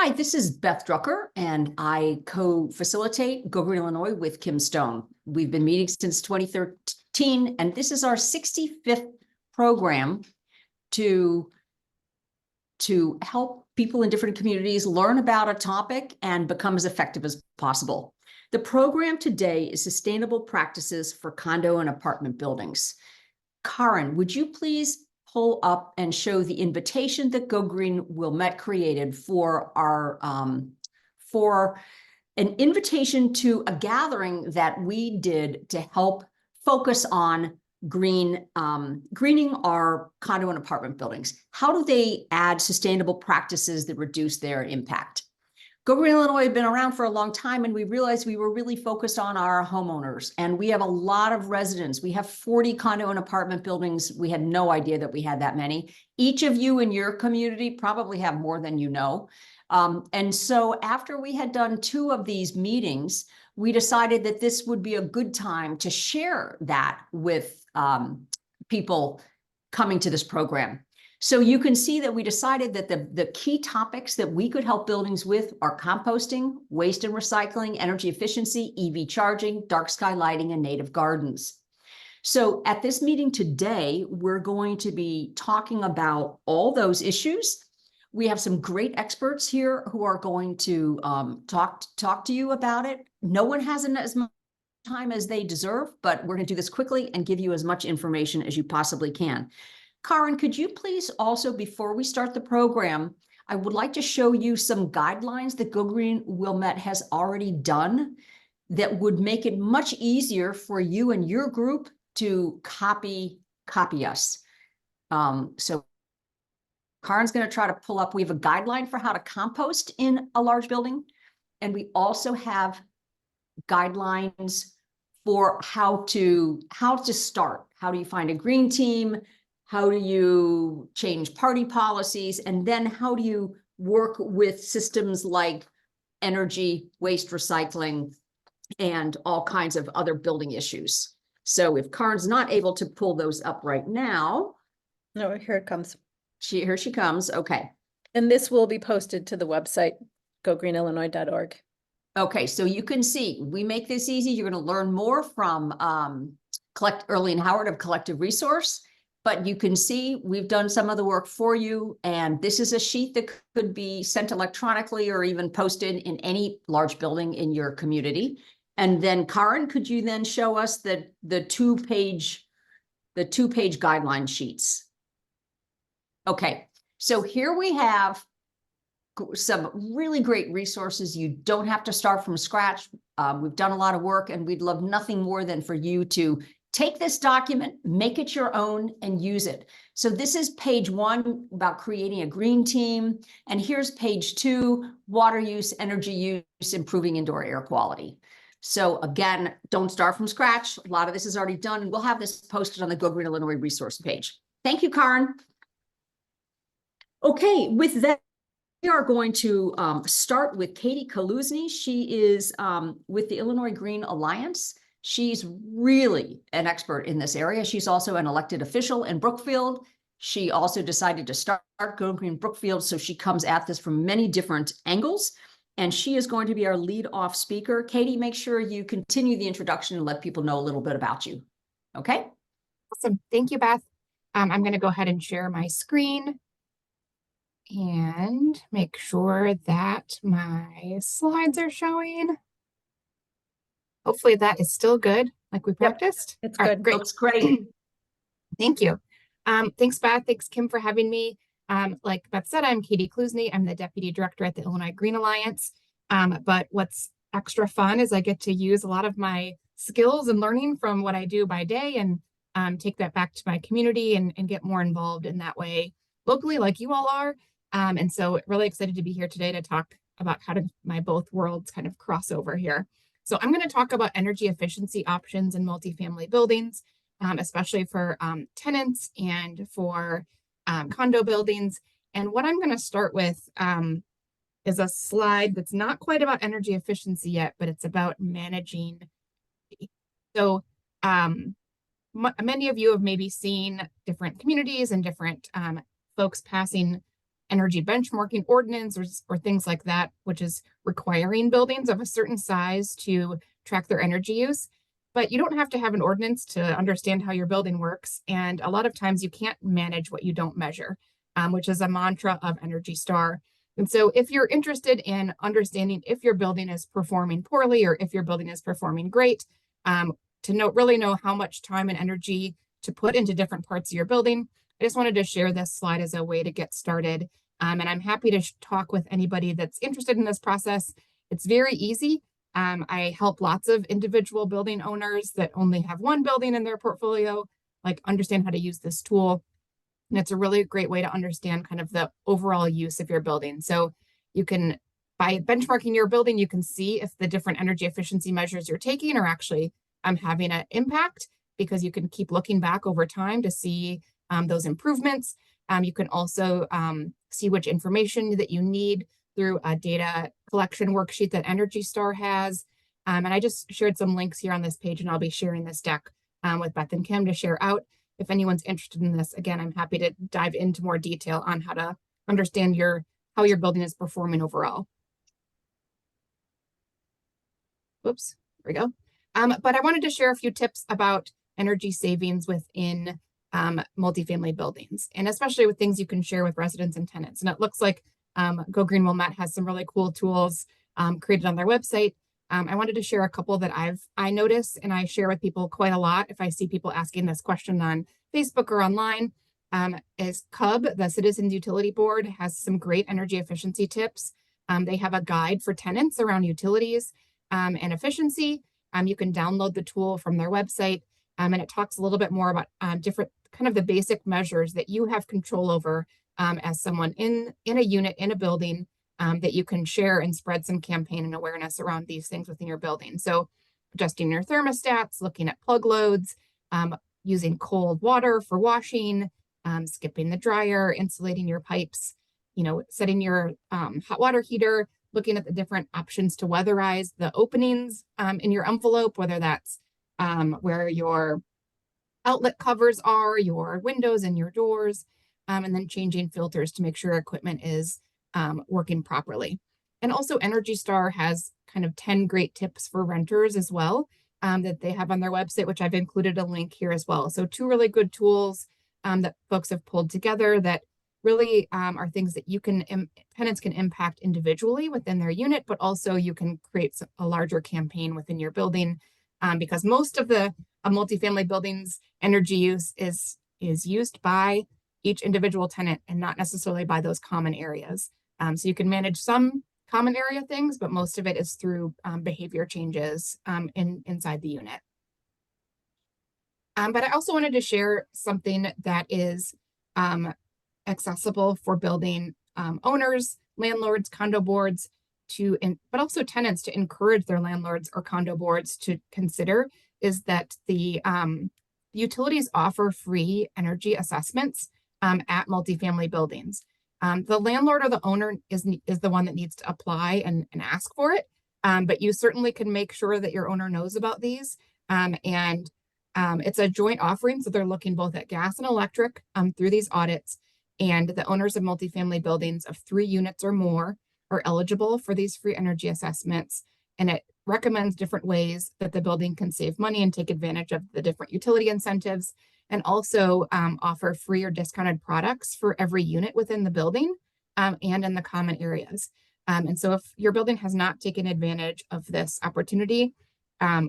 Hi, this is Beth Drucker, and I co-facilitate Go Green Illinois with Kim Stone. We've been meeting since 2013, and this is our 65th program to help people in different communities learn about a topic and become as effective as possible. The program today is Sustainable Practices for Condo and Apartment Buildings. Karen, would you please pull up and show the invitation that Go Green Wilmette created for our for an invitation to a gathering that we did to help focus on greening our condo and apartment buildings. How do they add sustainable practices that reduce their impact? Go Green Illinois had been around for a long time, and we realized we were really focused on our homeowners. And we have a lot of residents. We have 40 condo and apartment buildings. We had no idea that we had that many. Each of you in your community probably have more than you know. And so after we had done 2 of these meetings, we decided that this would be a good time to share that with people coming to this program. So you can see that we decided that the key topics that we could help buildings with are composting, waste and recycling, energy efficiency, EV charging, dark sky lighting, and native gardens. So at this meeting today, we're going to be talking about all those issues. We have some great experts here who are going to talk to you about it. No one has as much time as they deserve, but we're going to do this quickly and give you as much information as you possibly can. Karen, could you please also, before we start the program, I would like to show you some guidelines that Go Green Wilmette has already done that would make it much easier for you and your group to copy us. So Karen's going to try to pull up, we have a guideline for how to compost in a large building. And we also have guidelines for how to start. How do you find a green team? How do you change party policies? And then how do you work with systems like energy, waste recycling, and all kinds of other building issues? So if Karen's not able to pull those up right now. No, here it comes. Here she comes. Okay. And this will be posted to the website, gogreenillinois.org. Okay, so you can see, we make this easy. You're going to learn more from Erlene Howard of Collective Resource. But you can see we've done some of the work for you, and this is a sheet that could be sent electronically or even posted in any large building in your community. And then Karen, could you then show us the two-page guideline sheets? Okay, so here we have some really great resources. You don't have to start from scratch. We've done a lot of work, and we'd love nothing more than for you to take this document, make it your own, and use it. So this is page 1 about creating a green team. And here's page 2, water use, energy use, improving indoor air quality. So again, don't start from scratch. A lot of this is already done, and we'll have this posted on the Go Green Illinois resource page. Thank you, Karen. Okay, with that, we are going to start with Katie Kaluzney. She is with the Illinois Green Alliance. She's really an expert in this area. She's also an elected official in Brookfield. She also decided to start Go Green Brookfield, so she comes at this from many different angles, and she is going to be our lead-off speaker. Katie, make sure you continue the introduction and let people know a little bit about you. Okay? Awesome. Thank you, Beth. I'm going to go ahead and share my screen and make sure that my slides are showing. Hopefully that is still good, like we practiced. It's All good. right, great. Looks great. Thank you. Thanks, Beth. Thanks, Kim, for having me. Like Beth said, I'm Katie Kaluzney. I'm the Deputy Director at the Illinois Green Alliance. But what's extra fun is I get to use a lot of my skills and learning from what I do by day and take that back to my community and get more involved in that way locally, like you all are. And so really excited to be here today to talk about how my both worlds kind of cross over here. So I'm going to talk about energy efficiency options in multifamily buildings, especially for tenants and for condo buildings. And what I'm going to start with is a slide that's not quite about energy efficiency yet, but it's about managing. So many of you have maybe seen different communities and different folks passing energy benchmarking ordinance or things like that, which is requiring buildings of a certain size to track their energy use. But you don't have to have an ordinance to understand how your building works. And a lot of times you can't manage what you don't measure, which is a mantra of Energy Star. And so if you're interested in understanding if your building is performing poorly or if your building is performing great, to really know how much time and energy to put into different parts of your building, I just wanted to share this slide as a way to get started. And I'm happy to talk with anybody that's interested in this process. It's very easy. I help lots of individual building owners that only have one building in their portfolio, like understand how to use this tool. And it's a really great way to understand kind of the overall use of your building. So you can, by benchmarking your building, you can see if the different energy efficiency measures you're taking are actually having an impact, because you can keep looking back over time to see those improvements. You can also see which information that you need through a data collection worksheet that Energy Star has. And I just shared some links here on this page, and I'll be sharing this deck with Beth and Kim to share out. If anyone's interested in this, again, I'm happy to dive into more detail on how to understand how your building is performing overall. Whoops, there we go. But I wanted to share a few tips about energy savings within multifamily buildings, and especially with things you can share with residents and tenants. And it looks like Go Green Wilmette has some really cool tools created on their website. I wanted to share a couple that I notice and I share with people quite a lot if I see people asking this question on Facebook or online. Is CUB, the Citizens Utility Board, has some great energy efficiency tips. They have a guide for tenants around utilities and efficiency. You can download the tool from their website, and it talks a little bit more about different kind of the basic measures that you have control over as someone in a unit, in a building, that you can share and spread some campaign and awareness around these things within your building. So adjusting your thermostats, looking at plug loads, using cold water for washing, skipping the dryer, insulating your pipes, setting your hot water heater, looking at the different options to weatherize the openings in your envelope, whether that's where your outlet covers are, your windows and your doors, and then changing filters to make sure equipment is working properly. And also Energy Star has kind of 10 great tips for renters as well that they have on their website, which I've included a link here as well. So 2 really good tools that folks have pulled together that really are things that tenants can impact individually within their unit, but also you can create a larger campaign within your building, because most of the multifamily buildings energy use is used by each individual tenant and not necessarily by those common areas. So you can manage some common area things, but most of it is through behavior changes inside the unit. But I also wanted to share something that is accessible for building owners, landlords, condo boards, but also tenants to encourage their landlords or condo boards to consider, is that the utilities offer free energy assessments at multifamily buildings. The landlord or the owner is the one that needs to apply and ask for it, but you certainly can make sure that your owner knows about these. It's a joint offering, so they're looking both at gas and electric through these audits, and the owners of multifamily buildings of 3 units or more are eligible for these free energy assessments, and it recommends different ways that the building can save money and take advantage of the different utility incentives, and also offer free or discounted products for every unit within the building and in the common areas. And so if your building has not taken advantage of this opportunity,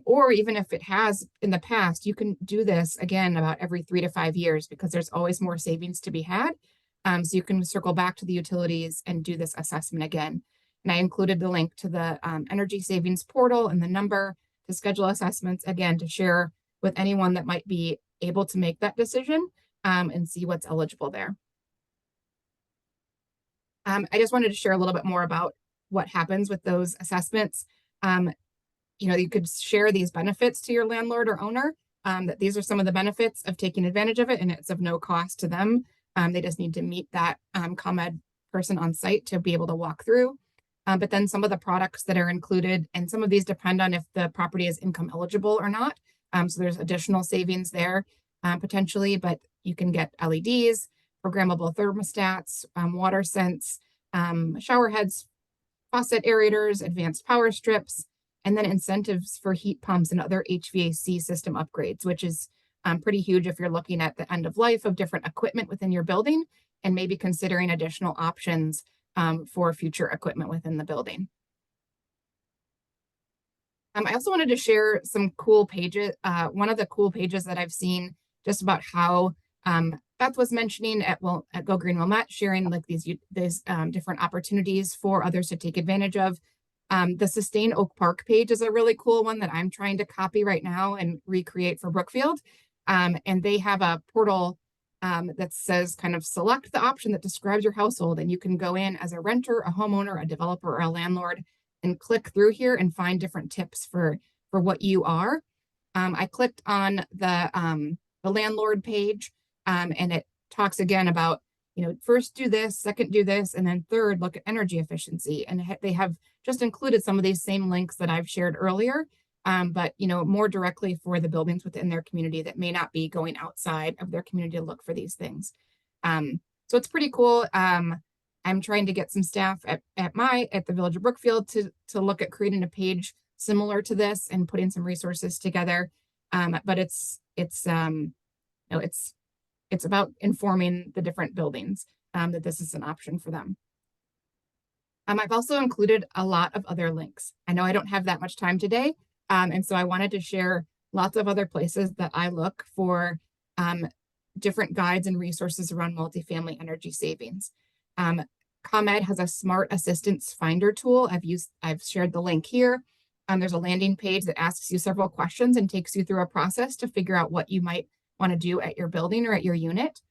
or even if it has in the past, you can do this again about every 3 to 5 years, because there's always more savings to be had. So you can circle back to the utilities and do this assessment again. And I included the link to the energy savings portal and the number to schedule assessments, again, to share with anyone that might be able to make that decision and see what's eligible there. I just wanted to share a little bit more about what happens with those assessments. You could share these benefits to your landlord or owner, that these are some of the benefits of taking advantage of it, and it's of no cost to them. They just need to meet that ComEd person on site to be able to walk through. But then some of the products that are included, and some of these depend on if the property is income eligible or not. So there's additional savings there potentially, but you can get LEDs, programmable thermostats, water sense, shower heads, faucet aerators, advanced power strips, and then incentives for heat pumps and other HVAC system upgrades, which is pretty huge if you're looking at the end of life of different equipment within your building and maybe considering additional options for future equipment within the building. I also wanted to share some cool pages. One of the cool pages that I've seen just about how Beth was mentioning at Go Green Wilmette, sharing like these different opportunities for others to take advantage of. The Sustain Oak Park page is a really cool one that I'm trying to copy right now and recreate for Brookfield. And they have a portal that says kind of select the option that describes your household, and you can go in as a renter, a homeowner, a developer, or a landlord, and click through here and find different tips for what you are. I clicked on the landlord page, and it talks again about, first do this, second do this, and then third, look at energy efficiency. And they have just included some of these same links that I've shared earlier, but more directly for the buildings within their community that may not be going outside of their community to look for these things. So it's pretty cool. I'm trying to get some staff at the Village of Brookfield to look at creating a page similar to this and putting some resources together. But it's about informing the different buildings that this is an option for them. I've also included a lot of other links. I know I don't have that much time today, and so I wanted to share lots of other places that I look for different guides and resources around multifamily energy savings. ComEd has a smart assistance finder tool. I've shared the link here. There's a landing page that asks you several questions and takes you through a process to figure out what you might want to do at your building or at your unit.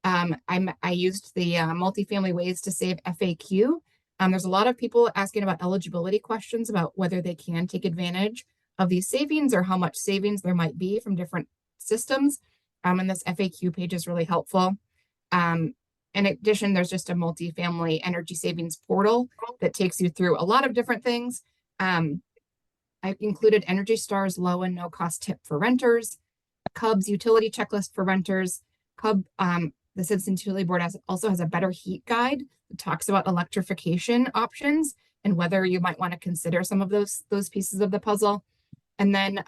I used the multifamily ways to save FAQ. There's a lot of people asking about eligibility questions about whether they can take advantage of these savings or how much savings there might be from different systems. And this FAQ page is really helpful. In addition, there's just a multifamily energy savings portal that takes you through a lot of different things. I've included Energy Star's low and no cost tip for renters, CUB's utility checklist for renters. CUB, the Citizen Utility Board also has a better heat guide that talks about electrification options and whether you might want to consider some of those pieces of the puzzle. And then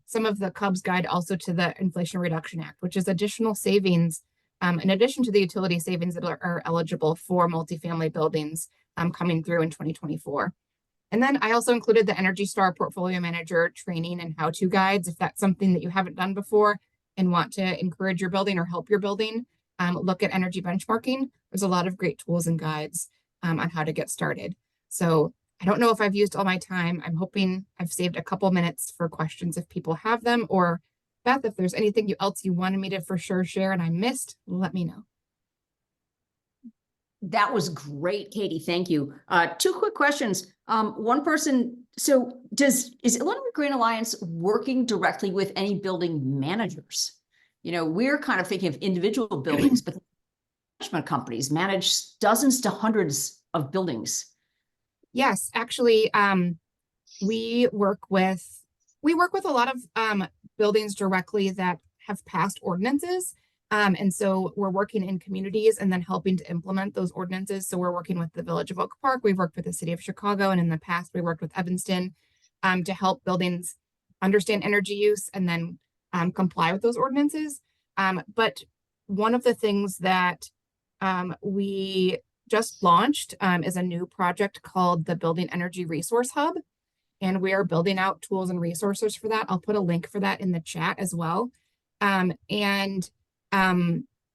some of the CUB's guide also to the Inflation Reduction Act, which is additional savings in addition to the utility savings that are eligible for multifamily buildings coming through in 2024. And then I also included the Energy Star Portfolio Manager training and how-to guides. If that's something that you haven't done before and want to encourage your building or help your building, look at energy benchmarking. There's a lot of great tools and guides on how to get started. So I don't know if I've used all my time. I'm hoping I've saved a couple minutes for questions if people have them, or Beth, if there's anything else you wanted me to for sure share and I missed, let me know. That was great, Katie. Thank you. Two quick questions. One person, so is Illinois Green Alliance working directly with any building managers? We're kind of thinking of individual buildings, but management companies manage dozens to hundreds of buildings. Yes, actually, we work with a lot of buildings directly that have passed ordinances. And so we're working in communities and then helping to implement those ordinances. So we're working with the Village of Oak Park. We've worked with the City of Chicago. And in the past, we worked with Evanston to help buildings understand energy use and then comply with those ordinances. But one of the things that we just launched is a new project called the Building Energy Resource Hub. And we are building out tools and resources for that. I'll put a link for that in the chat as well.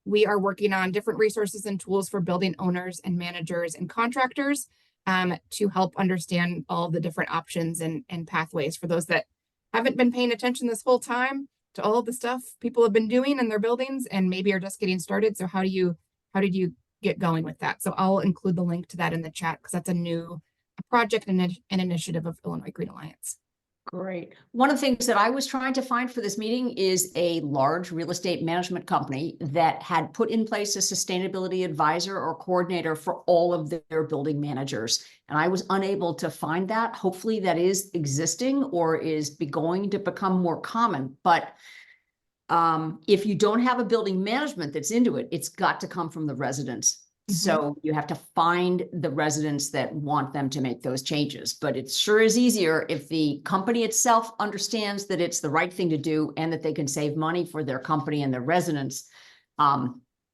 We are working on different resources and tools for building owners and managers and contractors to help understand all the different options and pathways for those that haven't been paying attention this whole time to all of the stuff people have been doing in their buildings and maybe are just getting started. So how did you get going with that? So I'll include the link to that in the chat because that's a new project and an initiative of Illinois Green Alliance. Great. One of the things that I was trying to find for this meeting is a large real estate management company that had put in place a sustainability advisor or coordinator for all of their building managers. And I was unable to find that. Hopefully that is existing or is going to become more common. But If you don't have a building management that's into it, it's got to come from the residents. So you have to find the residents that want them to make those changes. But it sure is easier if the company itself understands that it's the right thing to do and that they can save money for their company and their residents.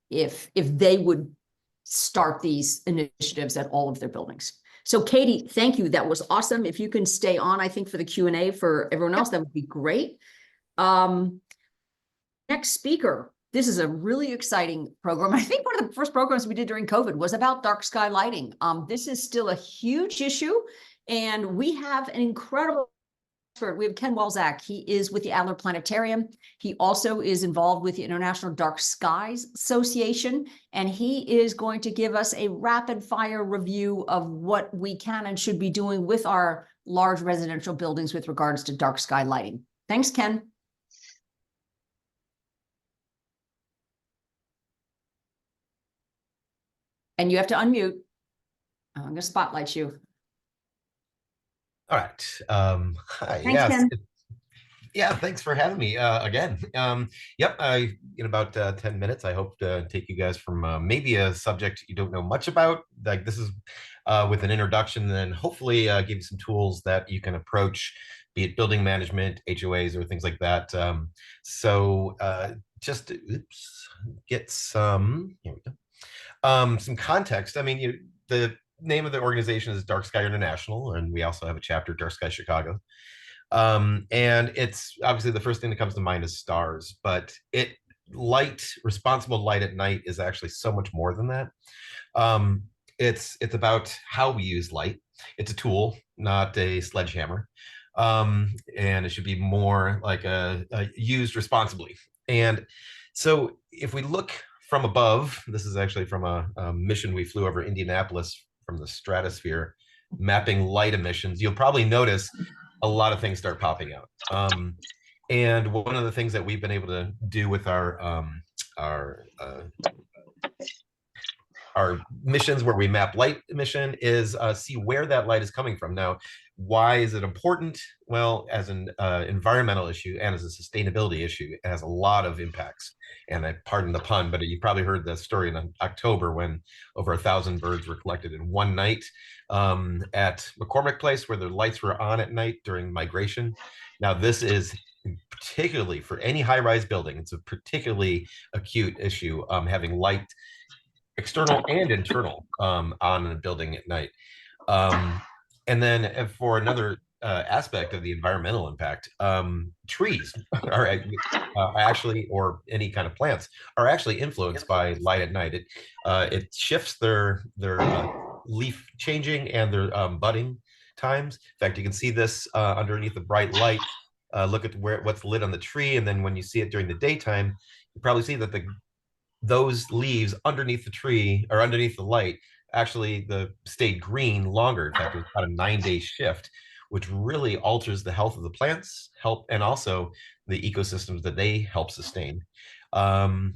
If they would start these initiatives at all of their buildings. So Katie, thank you. That was awesome. If you can stay on, I think for the Q&A for everyone else, that would be great. Next speaker. This is a really exciting program. I think one of the first programs we did during COVID was about dark sky lighting. This is still a huge issue, and we have an incredible expert. We have Ken Walczak. He is with the Adler Planetarium. He also is involved with the International Dark Skies Association, and he is going to give us a rapid fire review of what we can and should be doing with our large residential buildings with regards to dark sky lighting. Thanks, Ken. And you have to unmute. I'm going to spotlight you. All right. Hi. Thanks, Ken. Yeah, thanks for having me again. Yep, in about 10 minutes, I hope to take you guys from maybe a subject you don't know much about. Like this is with an introduction, then hopefully give you some tools that you can approach, be it building management, HOAs, or things like that. Just get some, here we go. Some context. I mean, the name of the organization is Dark Sky International, and we also have a chapter, Dark Sky Chicago. And it's obviously the first thing that comes to mind is stars, but responsible light at night is actually so much more than that. It's about how we use light. It's a tool, not a sledgehammer. And it should be more like used responsibly. And so if we look from above, this is actually from a mission we flew over Indianapolis from the stratosphere, mapping light emissions. You'll probably notice a lot of things start popping out. And one of the things that we've been able to do with our missions where we map light emission is see where that light is coming from. Now, why is it important? Well, as an environmental issue and as a sustainability issue, it has a lot of impacts. And I pardon the pun, but you probably heard the story in October when over 1,000 birds were collected in one night at McCormick Place, where the lights were on at night during migration. Now, this is particularly for any high-rise building. It's a particularly acute issue, having light external and internal on a building at night. And then for another aspect of the environmental impact, trees are actually, or any kind of plants, are actually influenced by light at night. It shifts their leaf changing and their budding times. In fact, you can see this underneath the bright light. Look at what's lit on the tree, and then when you see it during the daytime, you probably see that those leaves underneath the tree or underneath the light actually stayed green longer. In fact, it was about a 9-day shift, which really alters the health of the plants, and also the ecosystems that they help sustain. And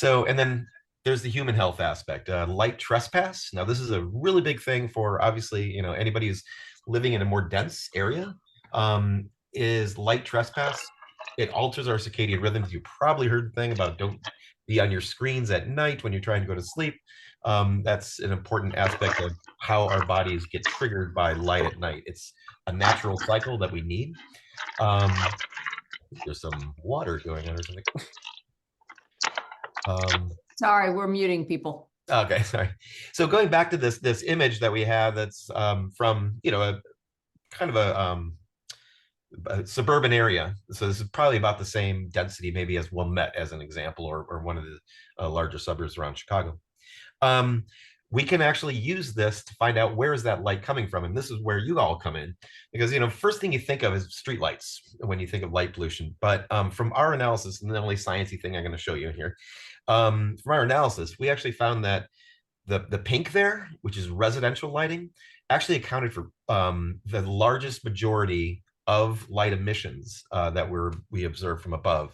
then there's the human health aspect, light trespass. Now, this is a really big thing for obviously, anybody who's living in a more dense area, is light trespass. It alters our circadian rhythms. You probably heard the thing about don't be on your screens at night when you're trying to go to sleep. That's an important aspect of how our bodies get triggered by light at night. It's a natural cycle that we need. There's some water going on or something. Sorry, we're muting people. Okay, sorry. So going back to this image that we have, that's from a kind of a suburban area. So this is probably about the same density maybe as Wilmette, as an example, or one of the larger suburbs around Chicago. We can actually use this to find out where is that light coming from. And this is where you all come in, because first thing you think of is street lights when you think of light pollution. But from our analysis, and the only sciencey thing I'm going to show you here, from our analysis, we actually found that the pink there, which is residential lighting, actually accounted for the largest majority of light emissions that we observed from above.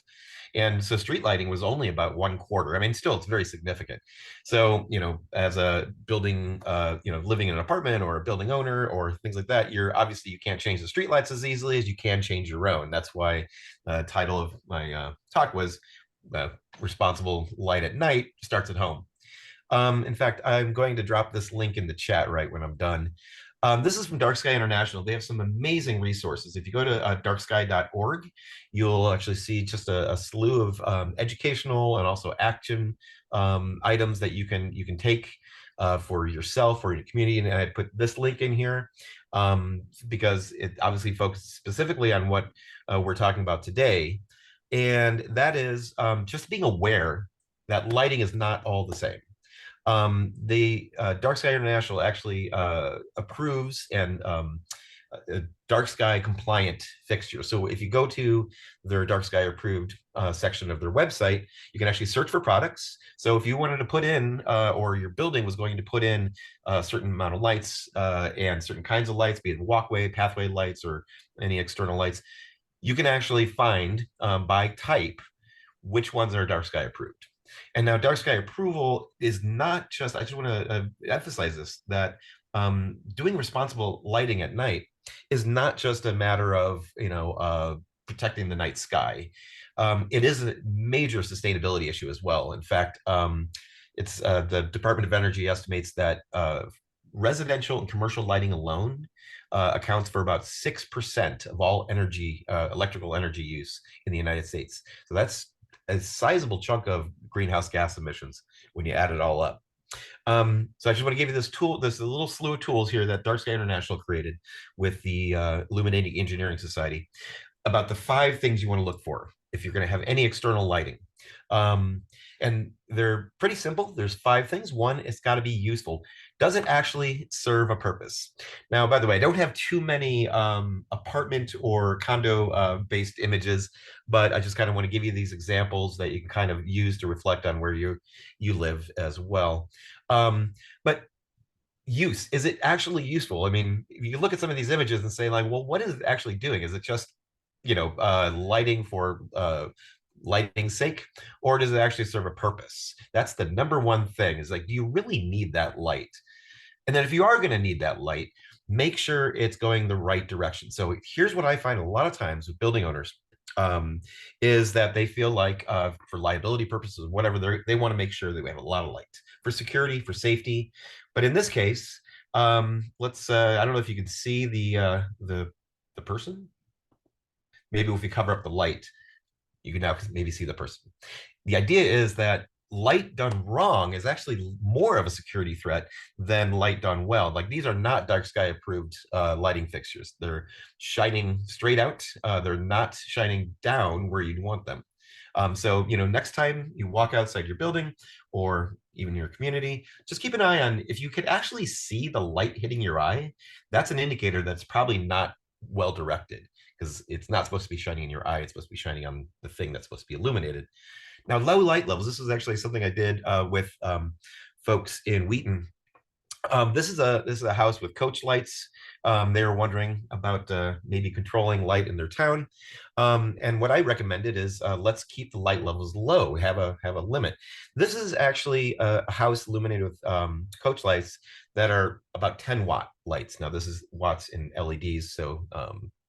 And so street lighting was only about 1/4. I mean, still, it's very significant. So, as a building, living in an apartment or a building owner or things like that, obviously you can't change the street lights as easily as you can change your own. That's why the title of my talk was Responsible Light at Night Starts at Home. In fact, I'm going to drop this link in the chat right when I'm done. This is from Dark Sky International. They have some amazing resources. If you go to darksky.org, you'll actually see just a slew of educational and also action items that you can take for yourself or your community. And I put this link in here because it obviously focuses specifically on what we're talking about today. And that is just being aware that lighting is not all the same. The Dark Sky International actually approves and dark sky compliant fixtures. So if you go to their dark sky approved section of their website, you can actually search for products. So if you wanted to put in, or your building was going to put in a certain amount of lights and certain kinds of lights, be it walkway, pathway lights, or any external lights, you can actually find by type which ones are dark sky approved. And now dark sky approval is not just, I just want to emphasize this, that doing responsible lighting at night is not just a matter of, protecting the night sky. It is a major sustainability issue as well. In fact, it's the Department of Energy estimates that residential and commercial lighting alone accounts for about 6% of all energy, electrical energy use in the United States. So that's a sizable chunk of greenhouse gas emissions when you add it all up. So I just want to give you this tool, this little slew of tools here that Dark Sky International created with the Illuminating Engineering Society about the 5 things you want to look for if you're going to have any external lighting. And they're pretty simple. There's 5 things. One, it's got to be useful. Does it actually serve a purpose? Now, by the way, I don't have too many apartment or condo based images, but I just kind of want to give you these examples that you can kind of use to reflect on where you live as well. But use, is it actually useful? I mean, you look at some of these images and say like, well, what is it actually doing? Is it just, lighting for lighting's sake, or does it actually serve a purpose? That's the number one thing, is like, do you really need that light? And then if you are going to need that light, make sure it's going the right direction. So here's what I find a lot of times with building owners is that they feel like for liability purposes, whatever, they want to make sure that we have a lot of light for security, for safety. But in this case, let's, I don't know if you can see the person. Maybe if we cover up the light, you can now maybe see the person. The idea is that light done wrong is actually more of a security threat than light done well. Like, these are not dark sky approved lighting fixtures. They're shining straight out. They're not shining down where you'd want them. So, next time you walk outside your building or even your community, just keep an eye on if you could actually see the light hitting your eye. That's an indicator that's probably not well directed, because it's not supposed to be shining in your eye. It's supposed to be shining on the thing that's supposed to be illuminated. Now, low light levels, this is actually something I did with folks in Wheaton. This is a house with coach lights. They were wondering about maybe controlling light in their town. And what I recommended is let's keep the light levels low, have a limit. This is actually a house illuminated with coach lights that are about 10 watt lights. Now, this is watts in LEDs. So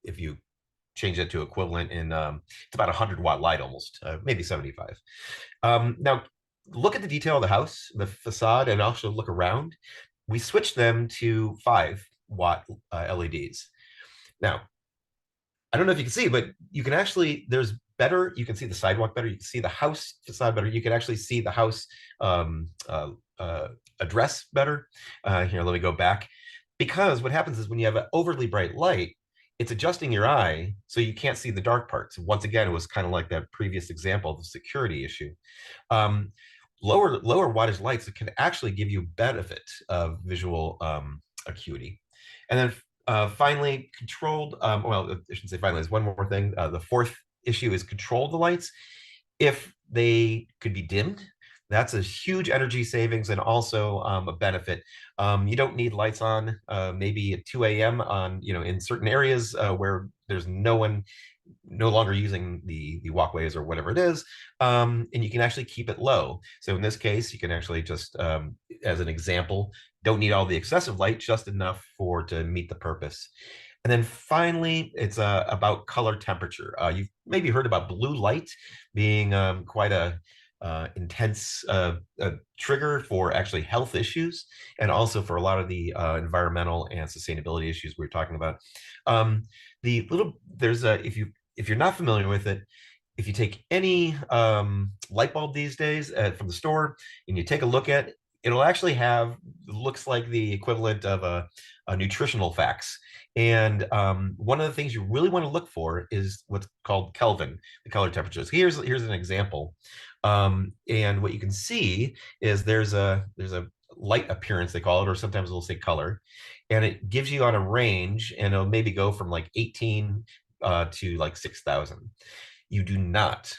if you change that to equivalent in, it's about 100-watt light almost, maybe 75. Now, look at the detail of the house, the facade, and also look around. We switched them to 5-watt LEDs. Now, I don't know if you can see, but you can actually, there's better, you can see the sidewalk better, you can see the house facade better, you can actually see the house address better. Here, let me go back. Because what happens is when you have an overly bright light, it's adjusting your eye so you can't see the dark parts. Once again, it was kind of like that previous example of the security issue. Lower wattage lights can actually give you benefit of visual acuity. And then finally, controlled, well, I shouldn't say finally, there's one more thing. The 4th issue is control the lights. If they could be dimmed, That's a huge energy savings and also a benefit. You don't need lights on maybe at 2 a.m. on, in certain areas where there's no one no longer using the walkways or whatever it is, and you can actually keep it low. So in this case, you can actually just, as an example, don't need all the excessive light, just enough to meet the purpose. And then finally, it's about color temperature. You've maybe heard about blue light being quite a intense trigger for actually health issues, and also for a lot of the environmental and sustainability issues we were talking about. If you're not familiar with it, if you take any light bulb these days from the store and you take a look at it, it'll actually looks like the equivalent of a nutritional facts. And one of the things you really want to look for is what's called Kelvin, the color temperature. So here's an example. And what you can see is there's a light appearance, they call it, or sometimes they'll say color. And it gives you on a range, and it'll maybe go from like 18 to like 6,000. You do not,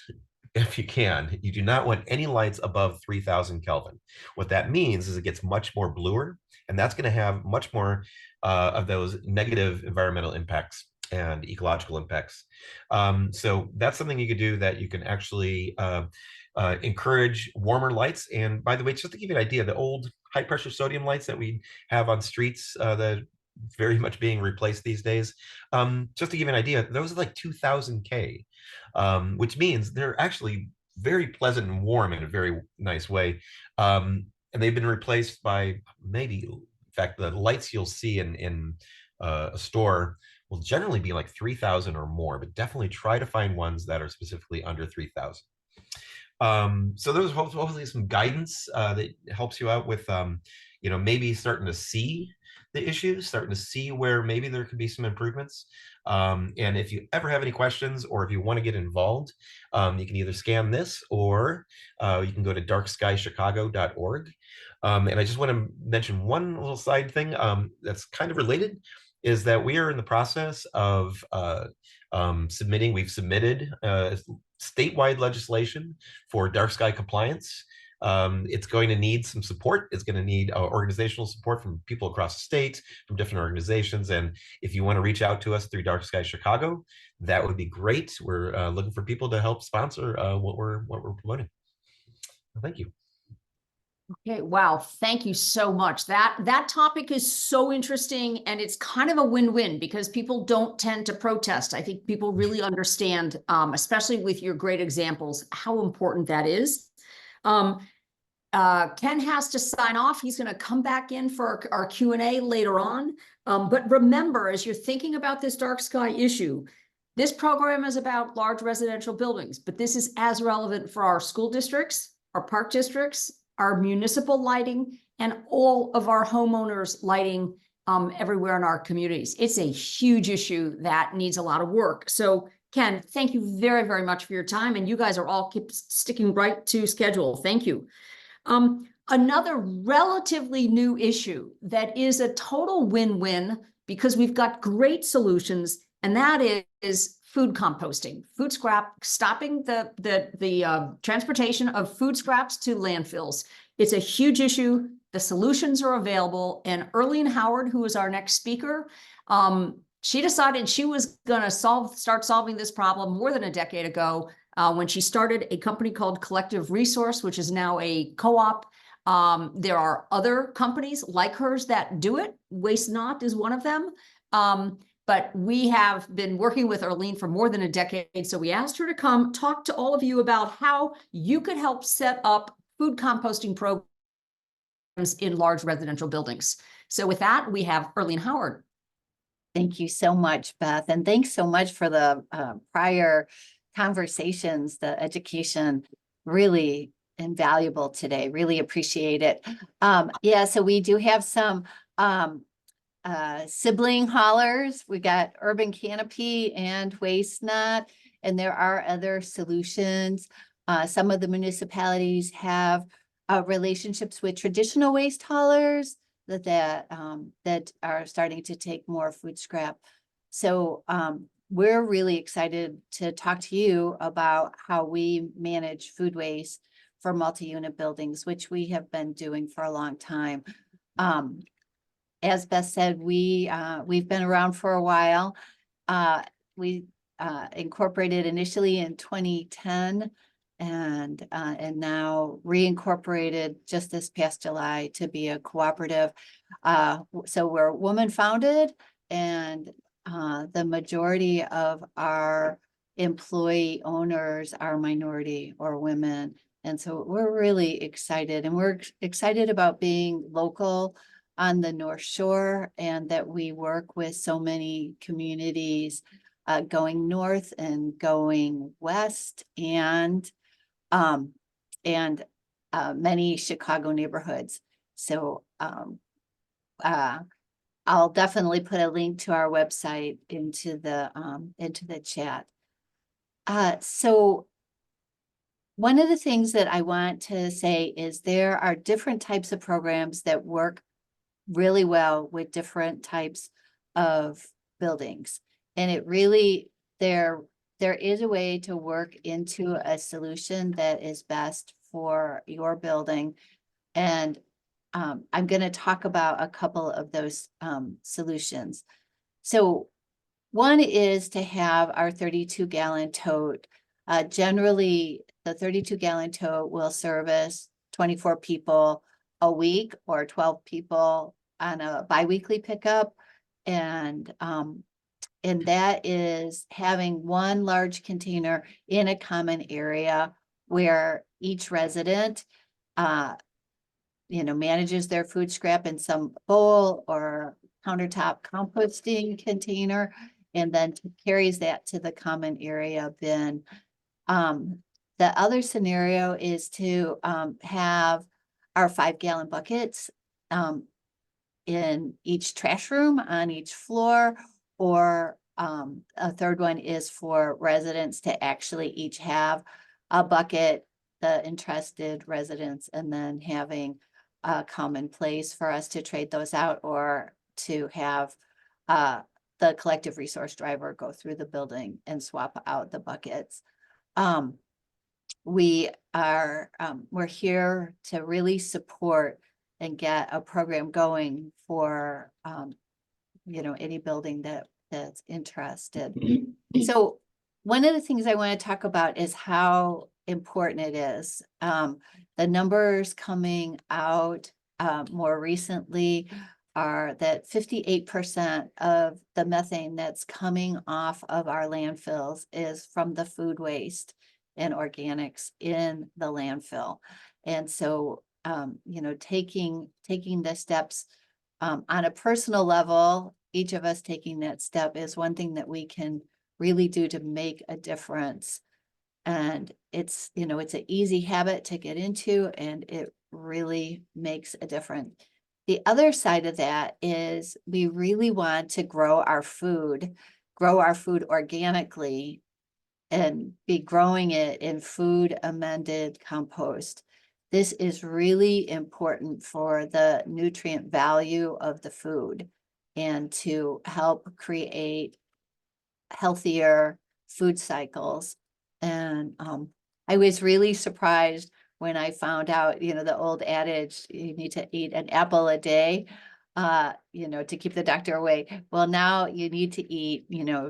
if you can, you do not want any lights above 3,000 Kelvin. What that means is it gets much more bluer, and that's going to have much more of those negative environmental impacts and ecological impacts. So that's something you could do, that you can actually encourage warmer lights. And by the way, just to give you an idea, the old high pressure sodium lights that we have on streets that very much being replaced these days, just to give you an idea, those are like 2,000 K, which means they're actually very pleasant and warm in a very nice way. And they've been replaced by maybe, in fact, the lights you'll see in a store will generally be like 3,000 or more, but definitely try to find ones that are specifically under 3,000. So there's hopefully some guidance that helps you out with, maybe starting to see the issues, starting to see where maybe there could be some improvements. And if you ever have any questions, or if you want to get involved, you can either scan this, or you can go to darkskychicago.org. And I just want to mention one little side thing that's kind of related, is that we are in the process of we've submitted statewide legislation for dark sky compliance. It's going to need some support. It's going to need organizational support from people across the state, from different organizations. And if you want to reach out to us through Dark Sky Chicago, that would be great. We're looking for people to help sponsor what we're promoting. Thank you. Okay, wow, thank you so much. That topic is so interesting, and it's kind of a win-win because people don't tend to protest. I think people really understand, especially with your great examples, how important that is. Ken has to sign off. He's going to come back in for our Q&A later on. But remember, as you're thinking about this dark sky issue, this program is about large residential buildings, but this is as relevant for our school districts, our park districts, our municipal lighting, and all of our homeowners lighting everywhere in our communities. It's a huge issue that needs a lot of work. So Ken, thank you very, very much for your time. And you guys are all keep sticking right to schedule. Thank you. Another relatively new issue that is a total win-win because we've got great solutions, and that is food composting, food scrap, stopping the transportation of food scraps to landfills. It's a huge issue. The solutions are available. And Erlene Howard, who is our next speaker, she decided she was going to start solving this problem more than a decade ago when she started a company called Collective Resource, which is now a co-op. There are other companies like hers that do it. Waste Not is one of them. But we have been working with Erlene for more than a decade. So we asked her to come talk to all of you about how you could help set up food composting programs in large residential buildings. So with that, we have Erlene Howard. Thank you so much, Beth. And thanks so much for the prior conversations. The education really invaluable today. Really appreciate it. Yeah, so we do have some sibling haulers. We got Urban Canopy and Waste Not, and there are other solutions. Some of the municipalities have relationships with traditional waste haulers that are starting to take more food scrap. So we're really excited to talk to you about how we manage food waste for multi-unit buildings, which we have been doing for a long time. As Beth said, we've been around for a while. We incorporated initially in 2010 and now reincorporated just this past July to be a cooperative. So we're woman founded, and the majority of our employee owners are minority or women. And so we're really excited, and we're excited about being local on the North Shore, and that we work with so many communities going north and going west, and many Chicago neighborhoods. So I'll definitely put a link to our website into the chat. So one of the things that I want to say is there are different types of programs that work really well with different types of buildings. And it really, there is a way to work into a solution that is best for your building. And I'm going to talk about a couple of those solutions. So one is to have our 32-gallon tote. Generally, the 32-gallon tote will service 24 people a week or 12 people on a biweekly pickup. And that is having one large container in a common area where each resident manages their food scrap in some bowl or countertop composting container, and then carries that to the common area bin. The other scenario is to have our 5-gallon buckets in each trash room on each floor, or a third one is for residents to actually each have a bucket, the interested residents, and then having a common place for us to trade those out, or to have the collective resource driver go through the building and swap out the buckets. We're here to really support and get a program going for any building that's interested. So one of the things I want to talk about is how important it is. The numbers coming out more recently are that 58% of the methane that's coming off of our landfills is from the food waste and organics in the landfill. And so, taking the steps on a personal level, each of us taking that step is one thing that we can really do to make a difference. And it's an easy habit to get into, and it really makes a difference. The other side of that is we really want to grow our food organically, and be growing it in food amended compost. This is really important for the nutrient value of the food, and to help create healthier food cycles. And I was really surprised when I found out, the old adage, you need to eat an apple a day, to keep the doctor away. Well, now you need to eat,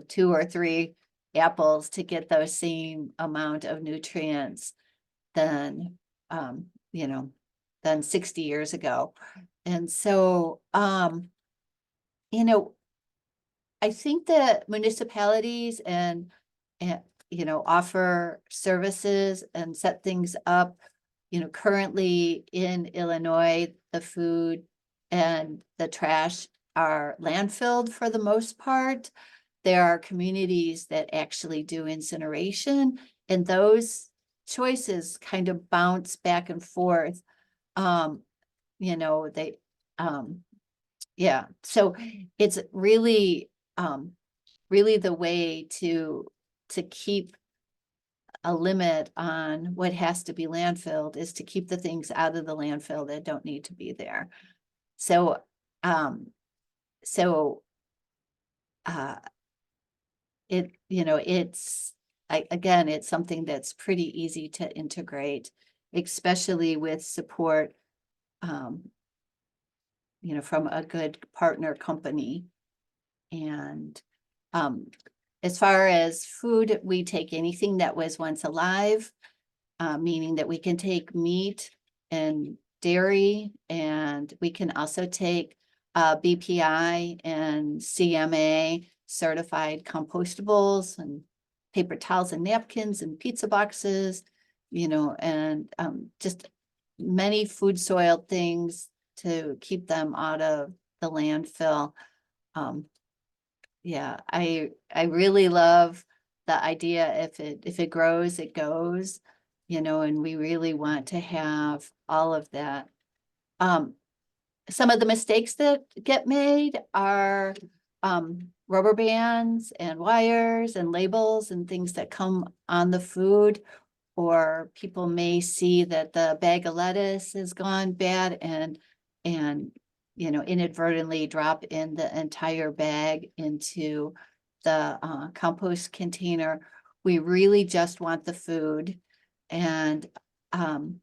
2 or 3 apples to get those same amount of nutrients than 60 years ago. And so, I think that municipalities and offer services and set things up. Currently in Illinois, the food and the trash are landfilled for the most part. There are communities that actually do incineration, and those choices kind of bounce back and forth. So it's really the way to keep a limit on what has to be landfilled is to keep the things out of the landfill that don't need to be there. So, it's something that's pretty easy to integrate especially with support, from a good partner company. And as far as food, we take anything that was once alive, meaning that we can take meat and dairy, and we can also take BPI and CMA certified compostables and paper towels and napkins and pizza boxes, and just many food soil things to keep them out of the landfill. Yeah, I really love the idea, if it grows, it goes, and we really want to have all of that. Some of the mistakes that get made are rubber bands and wires and labels and things that come on the food, or people may see that the bag of lettuce has gone bad and inadvertently drop in the entire bag into the compost container. We really just want the food. And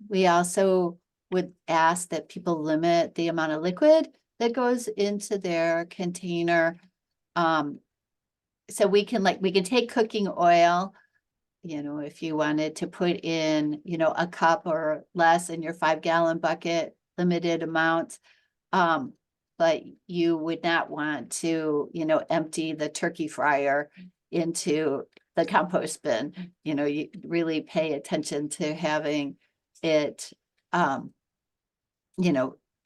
we also would ask that people limit the amount of liquid that goes into their container. So we can take cooking oil, if you wanted to put in, a cup or less in your 5-gallon bucket, limited amount. But you would not want to, empty the turkey fryer into the compost bin. You really pay attention to having it,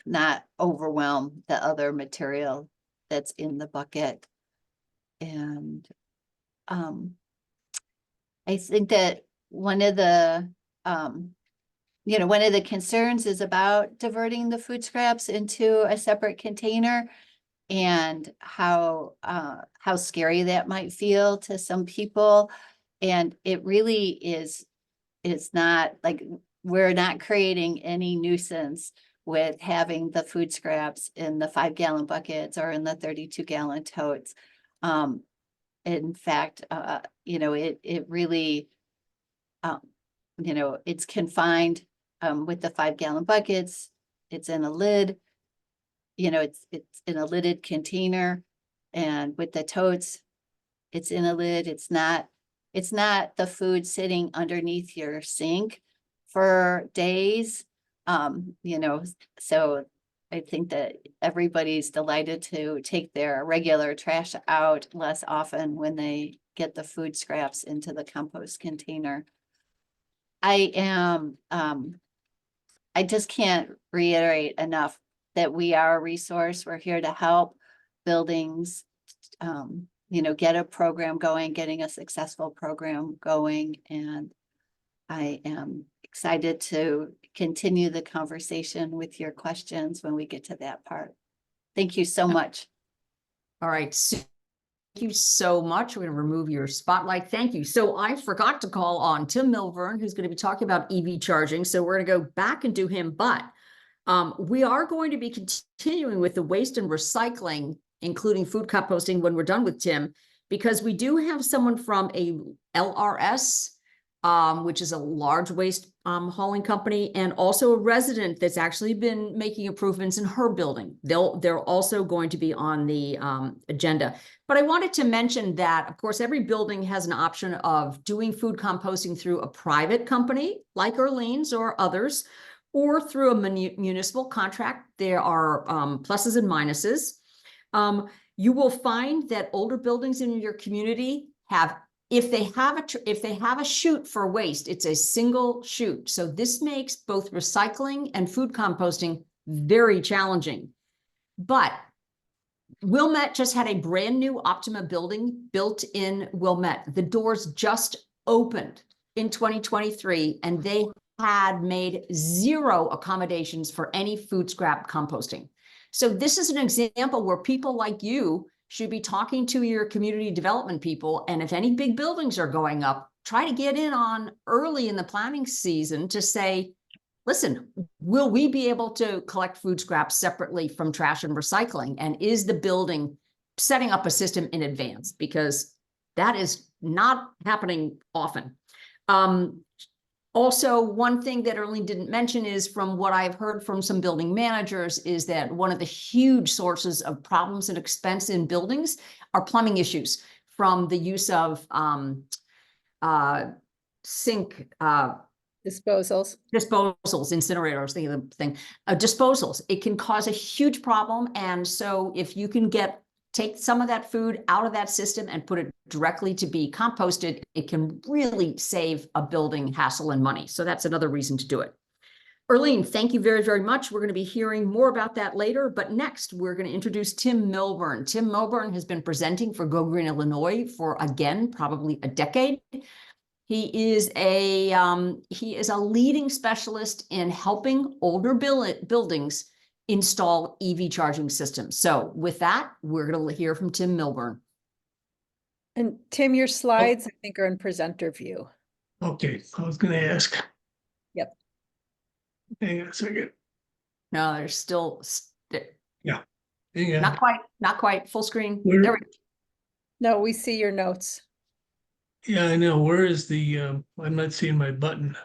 not overwhelm the other material that's in the bucket. And I think that one of the concerns is about diverting the food scraps into a separate container, and how scary that might feel to some people. And it really is not like, we're not creating any nuisance with having the food scraps in the 5-gallon buckets or in the 32-gallon totes. In fact, it really, it's confined with the 5-gallon buckets. It's in a lid, it's in a lidded container, and with the totes, it's in a lid. It's not the food sitting underneath your sink for days. So I think that everybody's delighted to take their regular trash out less often when they get the food scraps into the compost container. I just can't reiterate enough that we are a resource. We're here to help buildings, get a program going, getting a successful program going. And I am excited to continue the conversation with your questions when we get to that part. Thank you so much. All right. Thank you so much. We're going to remove your spotlight. Thank you. So I forgot to call on Tim Milburn, who's going to be talking about EV charging. So we're going to go back and do him, but we are going to be continuing with the waste and recycling, including food composting, when we're done with Tim, because we do have someone from a LRS, which is a large waste hauling company, and also a resident that's actually been making improvements in her building. They're also going to be on the agenda. But I wanted to mention that, of course, every building has an option of doing food composting through a private company like Erlene's or others, or through a municipal contract. There are pluses and minuses. You will find that older buildings in your community have, if they have a chute for waste, it's a single chute. So this makes both recycling and food composting very challenging. But Wilmette just had a brand new Optima building built in Wilmette. The doors just opened in 2023, and they had made 0 accommodations for any food scrap composting. So this is an example where people like you should be talking to your community development people. And if any big buildings are going up, try to get in on early in the planning season to say, listen, will we be able to collect food scraps separately from trash and recycling? And is the building setting up a system in advance? Because that is not happening often. Also, one thing that Erlene didn't mention is, from what I've heard from some building managers, is that one of the huge sources of problems and expense in buildings are plumbing issues from the use of sink Disposals. disposals, incinerators, disposals. It can cause a huge problem. And so if you can take some of that food out of that system and put it directly to be composted, it can really save a building hassle and money. So that's another reason to do it. Erlene, thank you very, very much. We're going to be hearing more about that later, but next we're going to introduce Tim Milburn. Tim Milburn has been presenting for Go Green Illinois for, again, probably a decade. He is a leading specialist in helping older buildings install EV charging systems. So with that, we're going to hear from Tim Milburn. And Tim, your slides, I think, are in presenter view. Okay, I was gonna ask. Yep. Hang on a second. No, there's still Hang on. not quite full screen. Where- There we go. No, we see your notes. Yeah, I know. Where is the, I'm not seeing my button.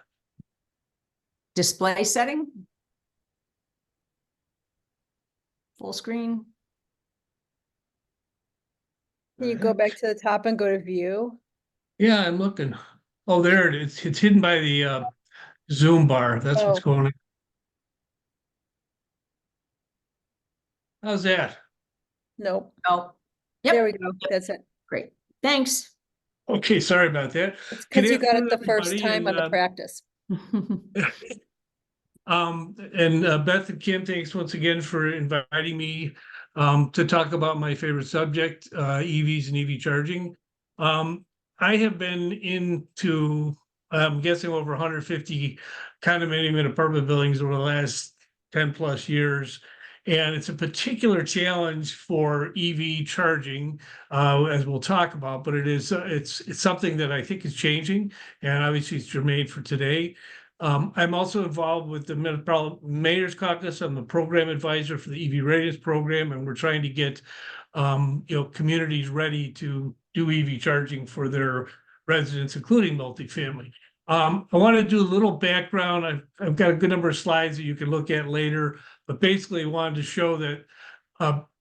Display setting. Full screen. Can you go back to the top and go to view? Yeah, I'm looking. Oh, there it is. It's hidden by the Zoom bar. That's what's Oh. going on. How's that? Nope. Oh, yep. There we go. That's it. Great. Thanks. Okay, sorry about that. It's because you got it afternoon, the first everybody, time on and, the practice. Beth and Kim, thanks once again for inviting me to talk about my favorite subject, EVs and EV charging. I have been into, I'm guessing, over 150 condominium and apartment buildings over the last 10 plus years. And it's a particular challenge for EV charging, as we'll talk about, but it's something that I think is changing, and obviously it's germane for today. I'm also involved with the Mayor's Caucus. I'm the program advisor for the EV Readiness Program, and we're trying to get communities ready to do EV charging for their residents, including multifamily. I want to do a little background. I've got a good number of slides that you can look at later, but basically I wanted to show that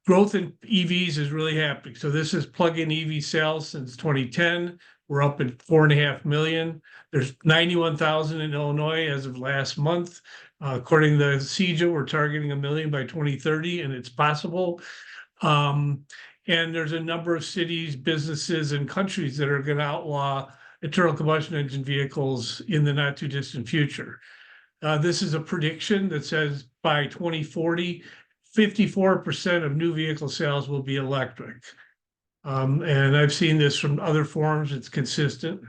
growth in EVs is really happening. So this is plug-in EV sales since 2010. We're up at 4.5 million. There's 91,000 in Illinois as of last month. According to CEJA, we're targeting 1 million by 2030, and it's possible. And there's a number of cities, businesses, and countries that are going to outlaw internal combustion engine vehicles in the not too distant future. This is a prediction that says by 2040, 54% of new vehicle sales will be electric. And I've seen this from other forums, it's consistent.